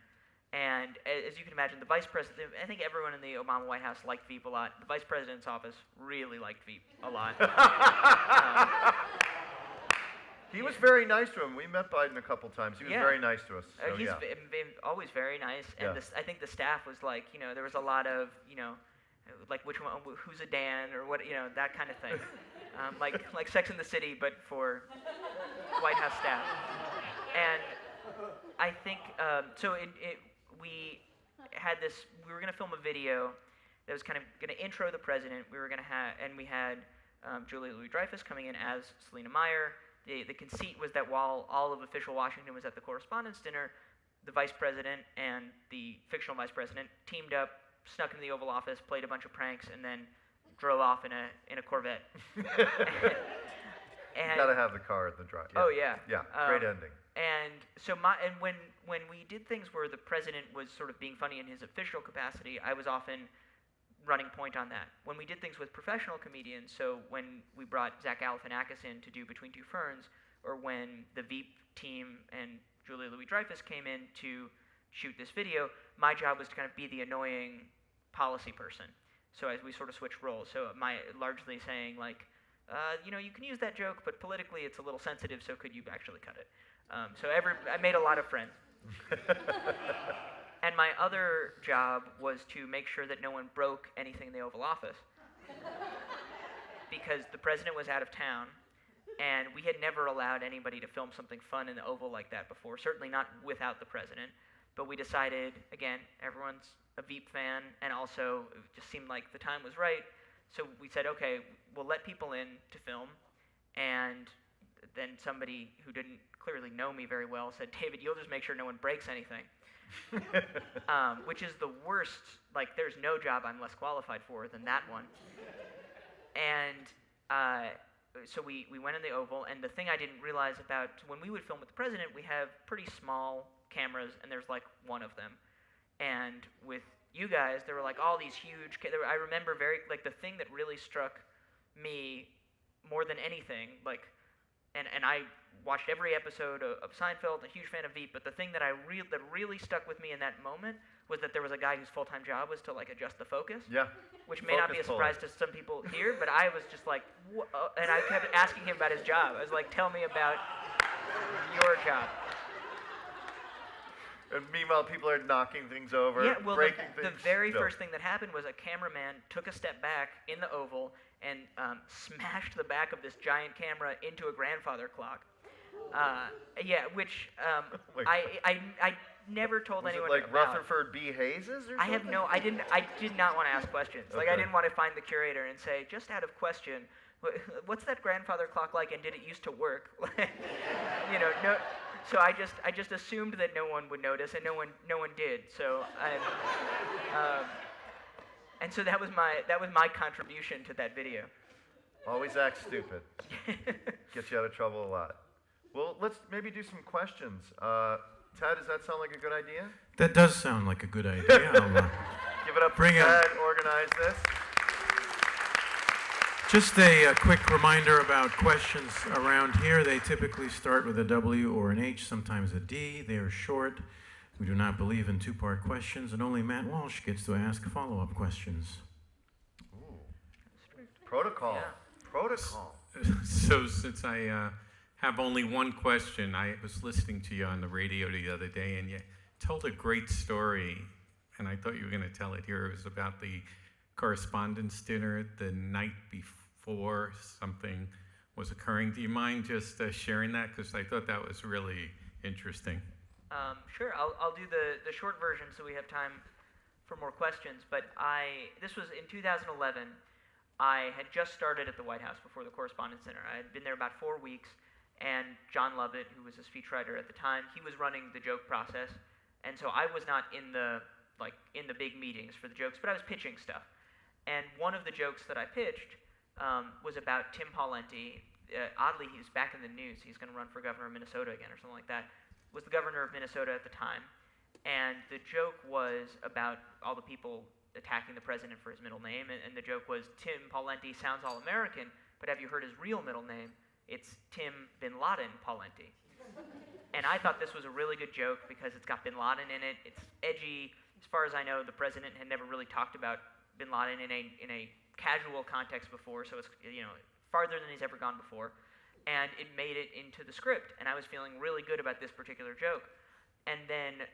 And as you can imagine, the vice president, I think everyone in the Obama White House liked Veep a lot. The vice president's office really liked Veep a lot. He was very nice to him. We met Biden a couple times. He was very nice to us. So he's been always very nice. And I think the staff was like, there was a lot of, like which one, who's a Dan, or what, that kind of thing. Like Sex and the City, but for White House staff. And I think, we were going to film a video that was kind of going to intro the president. We had Julia Louis-Dreyfus coming in as Selena Meyer. The conceit was that while all of official Washington was at the Correspondents' Dinner, the vice president and the fictional vice president teamed up, snuck into the Oval Office, played a bunch of pranks, and then drove off in a Corvette. You gotta have the car at the drive. Yeah. Oh yeah. Yeah. Great ending. And so when we did things where the president was sort of being funny in his official capacity, I was often running point on that. When we did things with professional comedians, so when we brought Zach Galifianakis in to do Between Two Ferns, or when the Veep team and Julia Louis-Dreyfus came in to shoot this video, my job was to kind of be the annoying policy person. So as we sort of switched roles, so largely saying like, you can use that joke, but politically it's a little sensitive, so could you actually cut it? I made a lot of friends. And my other job was to make sure that no one broke anything in the Oval Office. because the president was out of town, and we had never allowed anybody to film something fun in the Oval like that before, certainly not without the president. But we decided, again, everyone's a Veep fan, and also it just seemed like the time was right. So we said, okay, we'll let people in to film, and then somebody who didn't clearly know me very well said, David, you'll just make sure no one breaks anything. Which is the worst, like there's no job I'm less qualified for than that one. And so we went in the Oval, and the thing I didn't realize about when we would film with the president, we have pretty small cameras, and there's like one of them. And with you guys, there were like all these huge, I remember like the thing that really struck me more than anything, like, and I watched every episode of Seinfeld, a huge fan of Veep, but the thing that that really stuck with me in that moment was that there was a guy whose full-time job was to like adjust the focus. Yeah. Which may not be a surprise to some people here, but I was just like, and I kept asking him about his job. I was like, tell me about your job. And meanwhile, people are knocking things over, yeah, well, breaking the things. very first thing that happened was a cameraman took a step back in the Oval and smashed the back of this giant camera into a grandfather clock. Which I never told Was anyone it like about. Rutherford B. Hayes's or something? I did not want to ask questions. Like, Okay. I didn't want to find the curator and say, just out of question, what's that grandfather clock like, and did it used to work? No. So I just assumed that no one would notice, and no one did. So and so that was my contribution to that video. Always act stupid. Gets you out of trouble a lot. Well, let's maybe do some questions. Ted, does that sound like a good idea? That does sound like a good idea. I'll, Give it up for Bring it. Ted, organize this. just a quick reminder about questions around here. They typically start with a W or an H, sometimes a D. They are short. We do not believe in two-part questions, and only Matt Walsh gets to ask follow-up questions. Ooh. Protocol. Yeah. Protocol. So since I have only one question, I was listening to you on the radio the other day, and you told a great story, and I thought you were going to tell it here. It was about the Correspondents Dinner the night before something was occurring. Do you mind just sharing that? Because I thought that was really interesting. Sure, I'll do the short version so we have time for more questions. But this was in 2011. I had just started at the White House before the Correspondents Dinner. I had been there about 4 weeks, and John Lovett, who was a speechwriter at the time, he was running the joke process, and so I was not in the big meetings for the jokes, but I was pitching stuff. And one of the jokes that I pitched was about Tim Pawlenty. Oddly, he's back in the news. He's going to run for governor of Minnesota again or something like that. Was the governor of Minnesota at the time, and the joke was about all the people attacking the president for his middle name, and the joke was, Tim Pawlenty sounds all American, but have you heard his real middle name? It's Tim Bin Laden Pawlenty. And I thought this was a really good joke because it's got Bin Laden in it. It's edgy. As far as I know, the president had never really talked about Bin Laden in a casual context before, so it's farther than he's ever gone before. And it made it into the script, and I was feeling really good about this particular joke. And then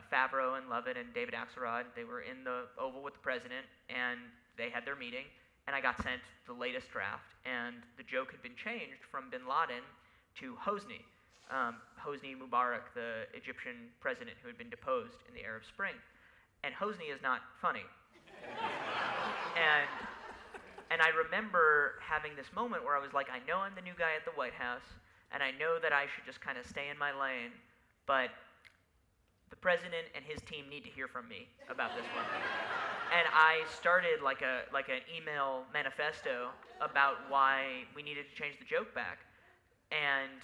Favreau and Lovett and David Axelrod, they were in the Oval with the president, and they had their meeting, and I got sent the latest draft, and the joke had been changed from Bin Laden to Hosni. Hosni Mubarak, the Egyptian president who had been deposed in the Arab Spring. And Hosni is not funny. And I remember having this moment where I was like, I know I'm the new guy at the White House, and I know that I should just kind of stay in my lane, but the president and his team need to hear from me about this one. And I started like an email manifesto about why we needed to change the joke back. And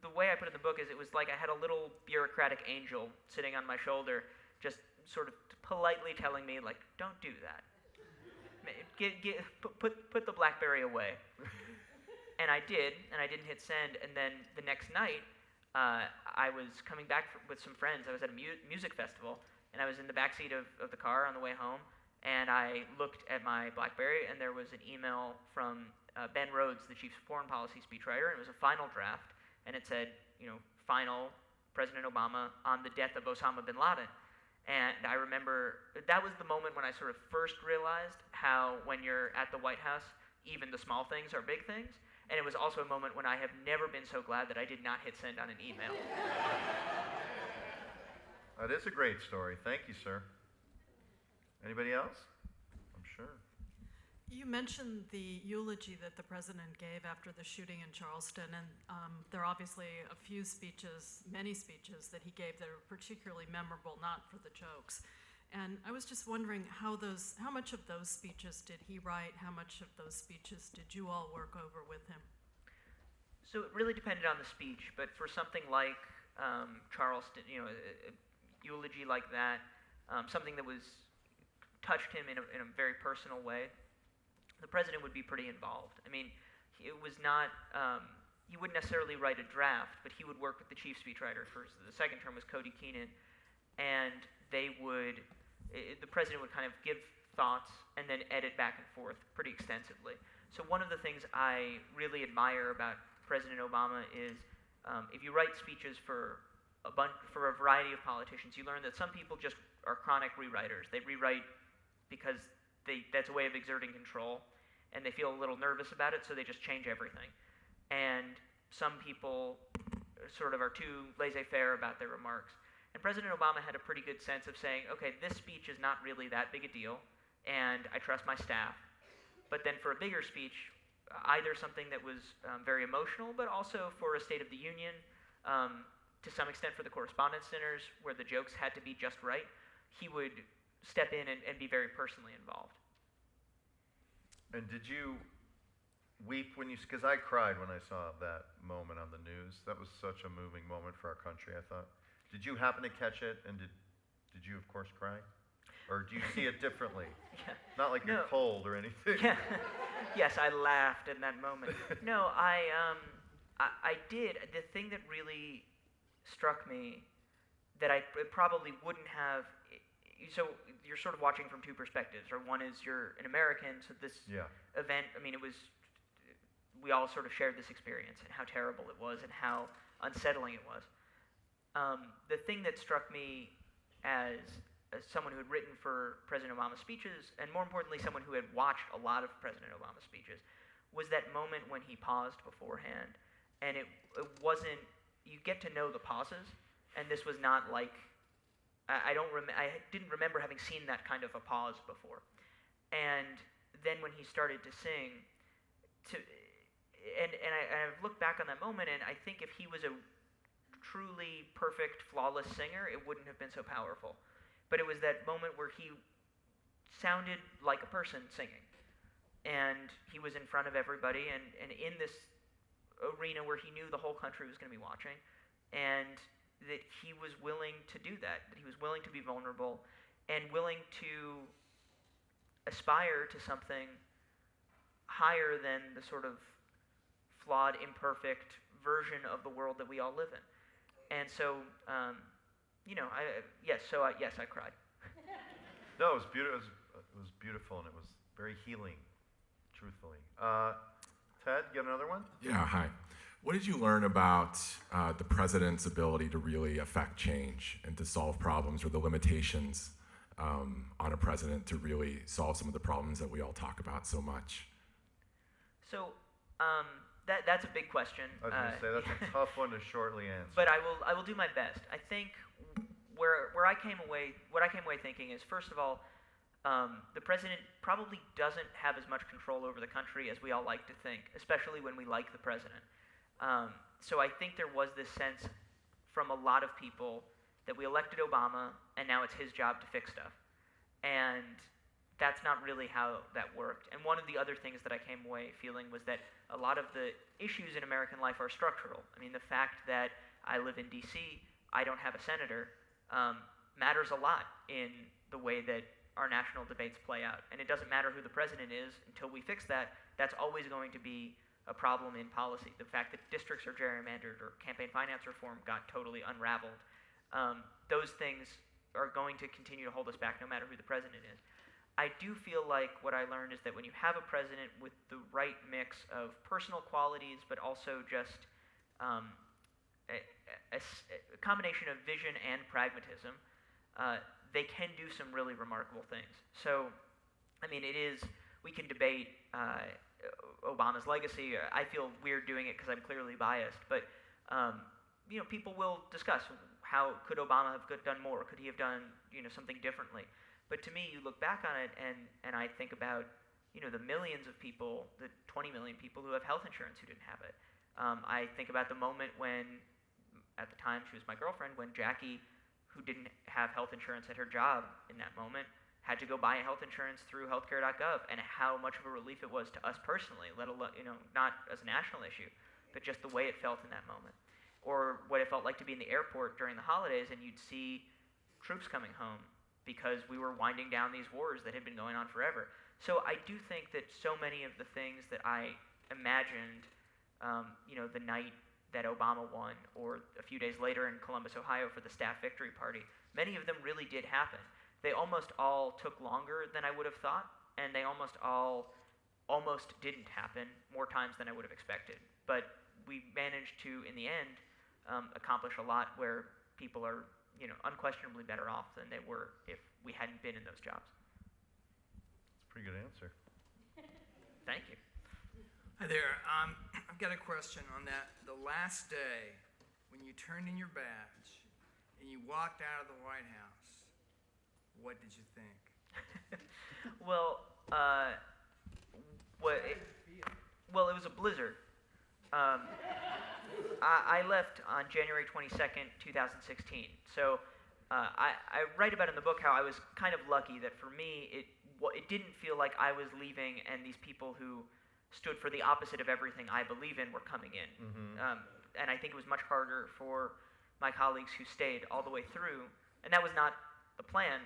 the way I put it in the book is it was like I had a little bureaucratic angel sitting on my shoulder, just sort of politely telling me, like, don't do that. Put the BlackBerry away. And I did, and I didn't hit send. And then the next night, I was coming back with some friends. I was at a music festival, and I was in the backseat of the car on the way home, and I looked at my BlackBerry, and there was an email from Ben Rhodes, the chief foreign policy speechwriter, and it was a final draft, and it said, final, President Obama on the death of Osama bin Laden. And I remember that was the moment when I sort of first realized how when you're at the White House, even the small things are big things. And it was also a moment when I have never been so glad that I did not hit send on an email. That is a great story. Thank you, sir. Anybody else? I'm sure. You mentioned the eulogy that the president gave after the shooting in Charleston, and there are obviously a few speeches, many speeches that he gave that are particularly memorable, not for the jokes. And I was just wondering how much of those speeches did he write? How much of those speeches did you all work over with him? So it really depended on the speech, but for something like Charleston, a eulogy like that, something that touched him in a very personal way, the president would be pretty involved. I mean, it was not, he wouldn't necessarily write a draft, but he would work with the chief speechwriter for the second term was Cody Keenan, and the president would kind of give thoughts and then edit back and forth pretty extensively. So one of the things I really admire about President Obama is if you write speeches for a variety of politicians, you learn that some people just are chronic rewriters. They rewrite because that's a way of exerting control, and they feel a little nervous about it, so they just change everything. And some people sort of are too laissez-faire about their remarks. And President Obama had a pretty good sense of saying, okay, this speech is not really that big a deal, and I trust my staff. But then for a bigger speech, either something that was very emotional, but also for a State of the Union, to some extent for the Correspondents Dinners, where the jokes had to be just right, he would step in and be very personally involved. And did you weep because I cried when I saw that moment on the news. That was such a moving moment for our country, I thought. Did you happen to catch it, and did you, of course, cry? Or do you see it differently? Yeah. Not like you're cold or anything. Yeah. Yes, I laughed in that moment. No, I did. The thing that really struck me that I probably wouldn't have. So you're sort of watching from two perspectives. Or one is you're an American, so this event. I mean, we all sort of shared this experience and how terrible it was and how unsettling it was. The thing that struck me as someone who had written for President Obama's speeches, and more importantly, someone who had watched a lot of President Obama's speeches, was that moment when he paused beforehand. And it wasn't, you get to know the pauses, and this was not like, I didn't remember having seen that kind of a pause before. And then when he started to sing, I've looked back on that moment, and I think if he was a truly perfect, flawless singer, it wouldn't have been so powerful. But it was that moment where he sounded like a person singing. And he was in front of everybody and in this arena where he knew the whole country was going to be watching, and that he was willing to do that he was willing to be vulnerable and willing to aspire to something higher than the sort of flawed, imperfect version of the world that we all live in. And so, yes, I cried. No, it was beautiful. It was beautiful, and it was very healing, truthfully. Ted, you got another one? Yeah, hi. What did you learn about the president's ability to really affect change and to solve problems, or the limitations on a president to really solve some of the problems that we all talk about so much? So that's a big question. I was going to say, that's a tough one to shortly answer. But I will do my best. I think what I came away thinking is, first of all, the president probably doesn't have as much control over the country as we all like to think, especially when we like the president. So I think there was this sense from a lot of people that we elected Obama, and now it's his job to fix stuff. And that's not really how that worked. And one of the other things that I came away feeling was that a lot of the issues in American life are structural. I mean, the fact that I live in D.C., I don't have a senator, matters a lot in the way that our national debates play out. And it doesn't matter who the president is until we fix that. That's always going to be a problem in policy. The fact that districts are gerrymandered or campaign finance reform got totally unraveled. Those things are going to continue to hold us back no matter who the president is. I do feel like what I learned is that when you have a president with the right mix of personal qualities, but also just a combination of vision and pragmatism, they can do some really remarkable things. So, I mean, we can debate Obama's legacy. I feel weird doing it because I'm clearly biased, but people will discuss how could Obama have done more? Could he have done something differently? But to me, you look back on it, and I think about the millions of people, the 20 million people who have health insurance who didn't have it. I think about the moment when, at the time she was my girlfriend, when Jackie, who didn't have health insurance at her job in that moment, had to go buy health insurance through healthcare.gov, and how much of a relief it was to us personally, let alone, not as a national issue, but just the way it felt in that moment. Or what it felt like to be in the airport during the holidays and you'd see troops coming home because we were winding down these wars that had been going on forever. So I do think that so many of the things that I imagined, the night that Obama won, or a few days later in Columbus, Ohio for the staff victory party, many of them really did happen. They almost all took longer than I would have thought, and they almost didn't happen more times than I would have expected. But we managed to, in the end, accomplish a lot where people are, unquestionably better off than they were if we hadn't been in those jobs. That's a pretty good answer. Thank you. Hi there. I've got a question on that. The last day, when you turned in your badge and you walked out of the White House, what did you think? Well, it was a blizzard. I left on January 22nd, 2016. So I write about in the book how I was kind of lucky that for me, it didn't feel like I was leaving and these people who stood for the opposite of everything I believe in were coming in. Mm-hmm. And I think it was much harder for my colleagues who stayed all the way through. And that was not the plan,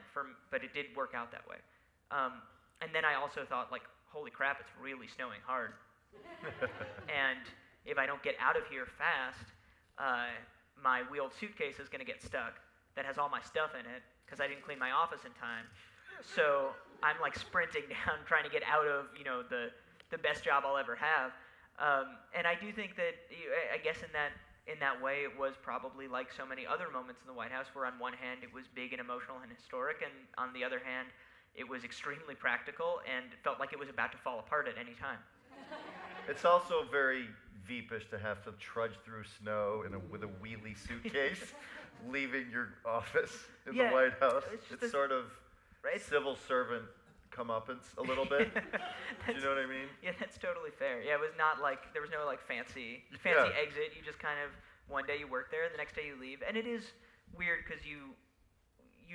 but it did work out that way. And then I also thought, like, holy crap, it's really snowing hard. And if I don't get out of here fast, my wheeled suitcase is going to get stuck that has all my stuff in it because I didn't clean my office in time. So I'm like sprinting down trying to get out of, the best job I'll ever have. And I do think that, I guess in that way, it was probably like so many other moments in the White House where on one hand it was big and emotional and historic, and on the other hand it was extremely practical and it felt like it was about to fall apart at any time. It's also very Veepish to have to trudge through snow with a wheelie suitcase, leaving your office in the White House. It's sort of right? civil servant comeuppance a little bit. Do you know what I mean? Yeah, that's totally fair. Yeah, it was not like, there was no like fancy Yeah. exit. You just kind of, one day you work there, the next day you leave. And it is weird because you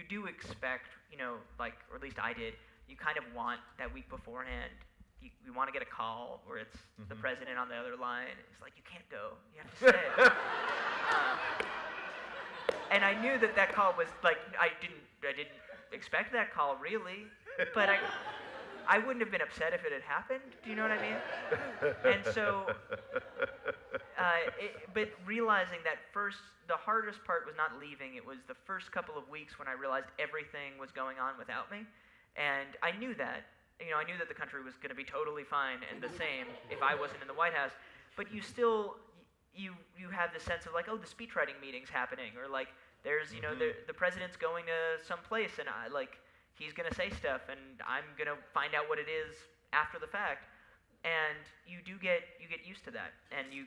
do expect, or at least I did, you kind of want that week beforehand, you want to get a call where it's the president on the other line. It's like, you can't go. You have to stay. And I knew that call was like, I didn't expect that call really, but I wouldn't have been upset if it had happened. Do you know what I mean? And so, but realizing that the hardest part was not leaving. It was the first couple of weeks when I realized everything was going on without me. And I knew that. I knew that the country was going to be totally fine and the same if I wasn't in the White House. But you still, you have the sense of like, oh, the speechwriting meeting's happening, or like there's, the president's going to some place and he's going to say stuff and I'm going to find out what it is after the fact. And you get used to that, and you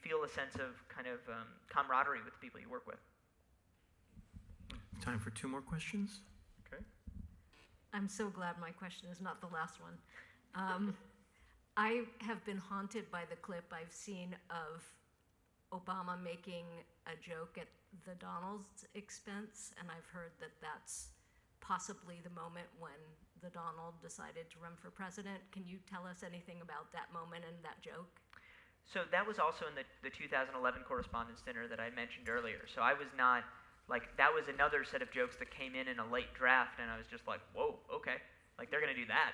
feel a sense of kind of camaraderie with the people you work with. Time for 2 more questions. Okay. I'm so glad my question is not the last one. I have been haunted by the clip I've seen of Obama making a joke at the Donald's expense, and I've heard that that's possibly the moment when the Donald decided to run for president. Can you tell us anything about that moment and that joke? So that was also in the 2011 Correspondents Dinner that I mentioned earlier. So I was not, that was another set of jokes that came in a late draft, and I was just like, whoa, okay, they're going to do that.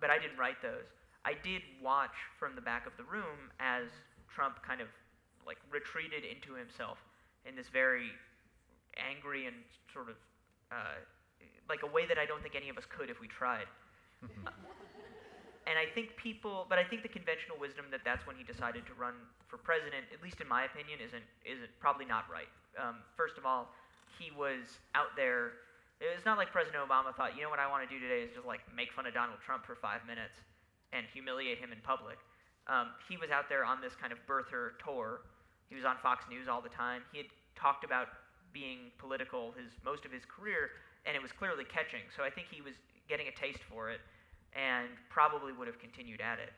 But I didn't write those. I did watch from the back of the room as Trump kind of retreated into himself in this very angry and sort of a way that I don't think any of us could if we tried. And I think the conventional wisdom that that's when he decided to run for president, at least in my opinion, isn't probably not right. First of all, he was out there. It's not like President Obama thought, you know what I want to do today is just like make fun of Donald Trump for 5 minutes and humiliate him in public. He was out there on this kind of birther tour. He was on Fox News all the time. He had talked about being political most of his career, and it was clearly catching. So I think he was getting a taste for it and probably would have continued at it.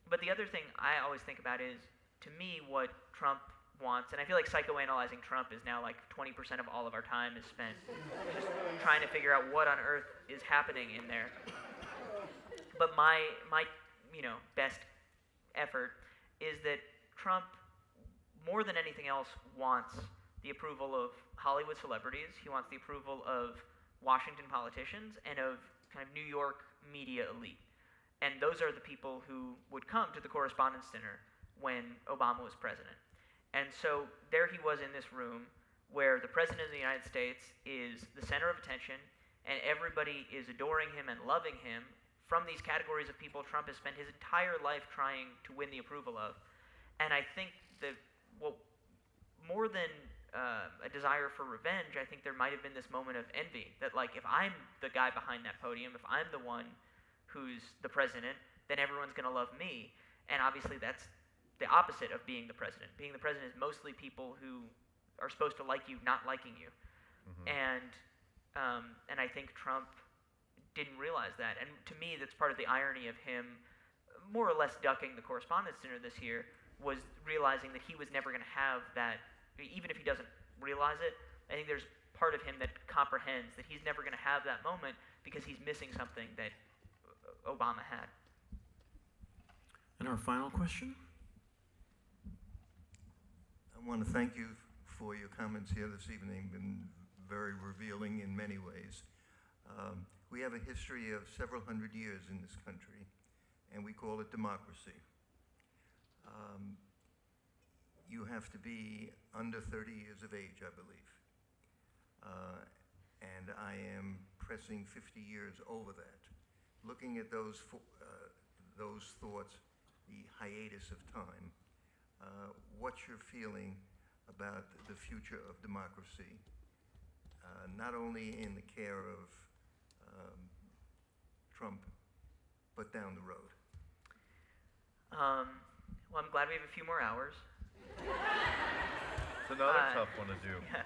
But the other thing I always think about is, to me, what Trump wants, and I feel like psychoanalyzing Trump is now like 20% of all of our time is spent just trying to figure out what on earth is happening in there. But my best effort is that Trump, more than anything else, wants the approval of Hollywood celebrities. He wants the approval of Washington politicians and of kind of New York media elite. And those are the people who would come to the Correspondents Dinner when Obama was president. And so there he was in this room where the President of the United States is the center of attention, and everybody is adoring him and loving him from these categories of people Trump has spent his entire life trying to win the approval of. And I think that, well, more than a desire for revenge, I think there might have been this moment of envy that, like, if I'm the guy behind that podium, if I'm the one who's the president, then everyone's going to love me. And obviously that's the opposite of being the president. Being the president is mostly people who are supposed to like you not liking you. Mm-hmm. And I think Trump didn't realize that. And to me, that's part of the irony of him more or less ducking the Correspondents' Dinner this year, was realizing that he was never going to have that. Even if he doesn't realize it, I think there's part of him that comprehends that he's never going to have that moment because he's missing something that Obama had. And our final question? I want to thank you for your comments here this evening. Been very revealing in many ways. We have a history of several hundred years in this country, and we call it democracy. You have to be under 30 years of age, I believe. And I am pressing 50 years over that. Looking at those thoughts, the hiatus of time, what's your feeling about the future of democracy, not only in the care of Trump, but down the road? Well, I'm glad we have a few more hours. It's another tough one to do. Yeah.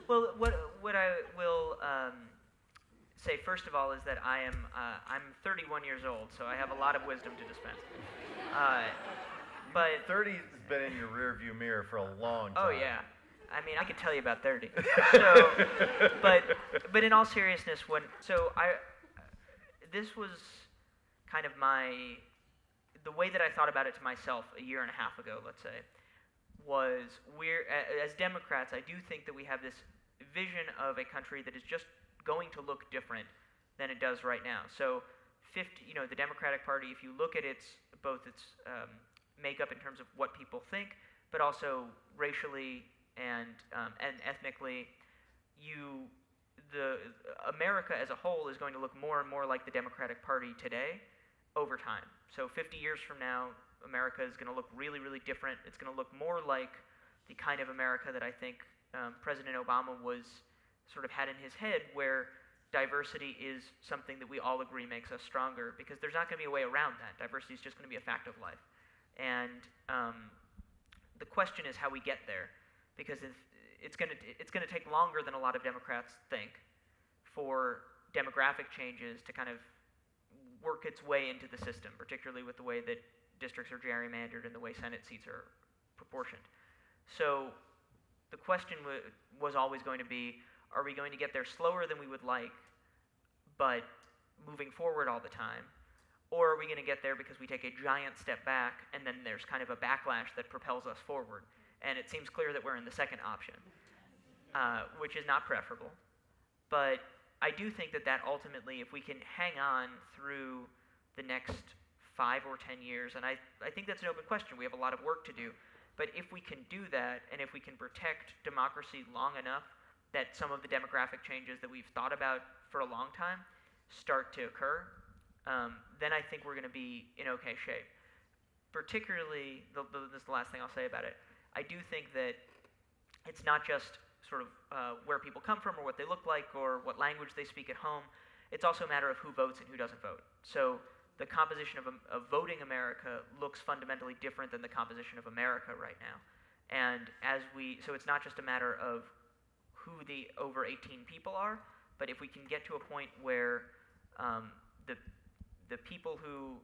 Well, what I will say first of all is that I'm 31 years old, so I have a lot of wisdom to dispense. But 30 has been in your rearview mirror for a long time. Oh yeah, I mean I could tell you about 30. So, but in all seriousness, this was kind of the way that I thought about it to myself a year and a half ago, let's say, was as Democrats, I do think that we have this vision of a country that is just going to look different than it does right now. So, the Democratic Party, if you look at both its makeup in terms of what people think, but also racially and ethnically, America as a whole is going to look more and more like the Democratic Party today over time. So 50 years from now, America is going to look really, really different. It's going to look more like the kind of America that I think President Obama sort of had in his head, where diversity is something that we all agree makes us stronger, because there's not going to be a way around that. Diversity is just going to be a fact of life. And the question is how we get there, because it's going to take longer than a lot of Democrats think for demographic changes to kind of work its way into the system, particularly with the way that districts are gerrymandered and the way Senate seats are proportioned. So the question was always going to be, are we going to get there slower than we would like, but moving forward all the time? Or are we going to get there because we take a giant step back and then there's kind of a backlash that propels us forward? And it seems clear that we're in the second option, which is not preferable. But I do think that ultimately, if we can hang on through the next 5 or 10 years, and I think that's an open question. We have a lot of work to do. But if we can do that, and if we can protect democracy long enough that some of the demographic changes that we've thought about for a long time start to occur, then I think we're going to be in okay shape. Particularly, this is the last thing I'll say about it, I do think that it's not just sort of where people come from or what they look like or what language they speak at home. It's also a matter of who votes and who doesn't vote. So the composition of voting America looks fundamentally different than the composition of America right now. And so it's not just a matter of who the over 18 people are, but if we can get to a point where the people who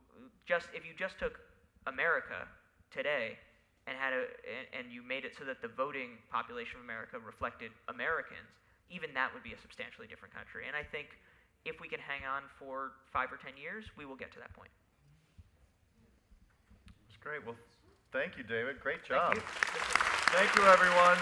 if you just took America today and and you made it so that the voting population of America reflected Americans, even that would be a substantially different country. And I think if we can hang on for 5 or 10 years, we will get to that point. That's great. Well, thank you, David. Great job. Thank you. Thank you, everyone.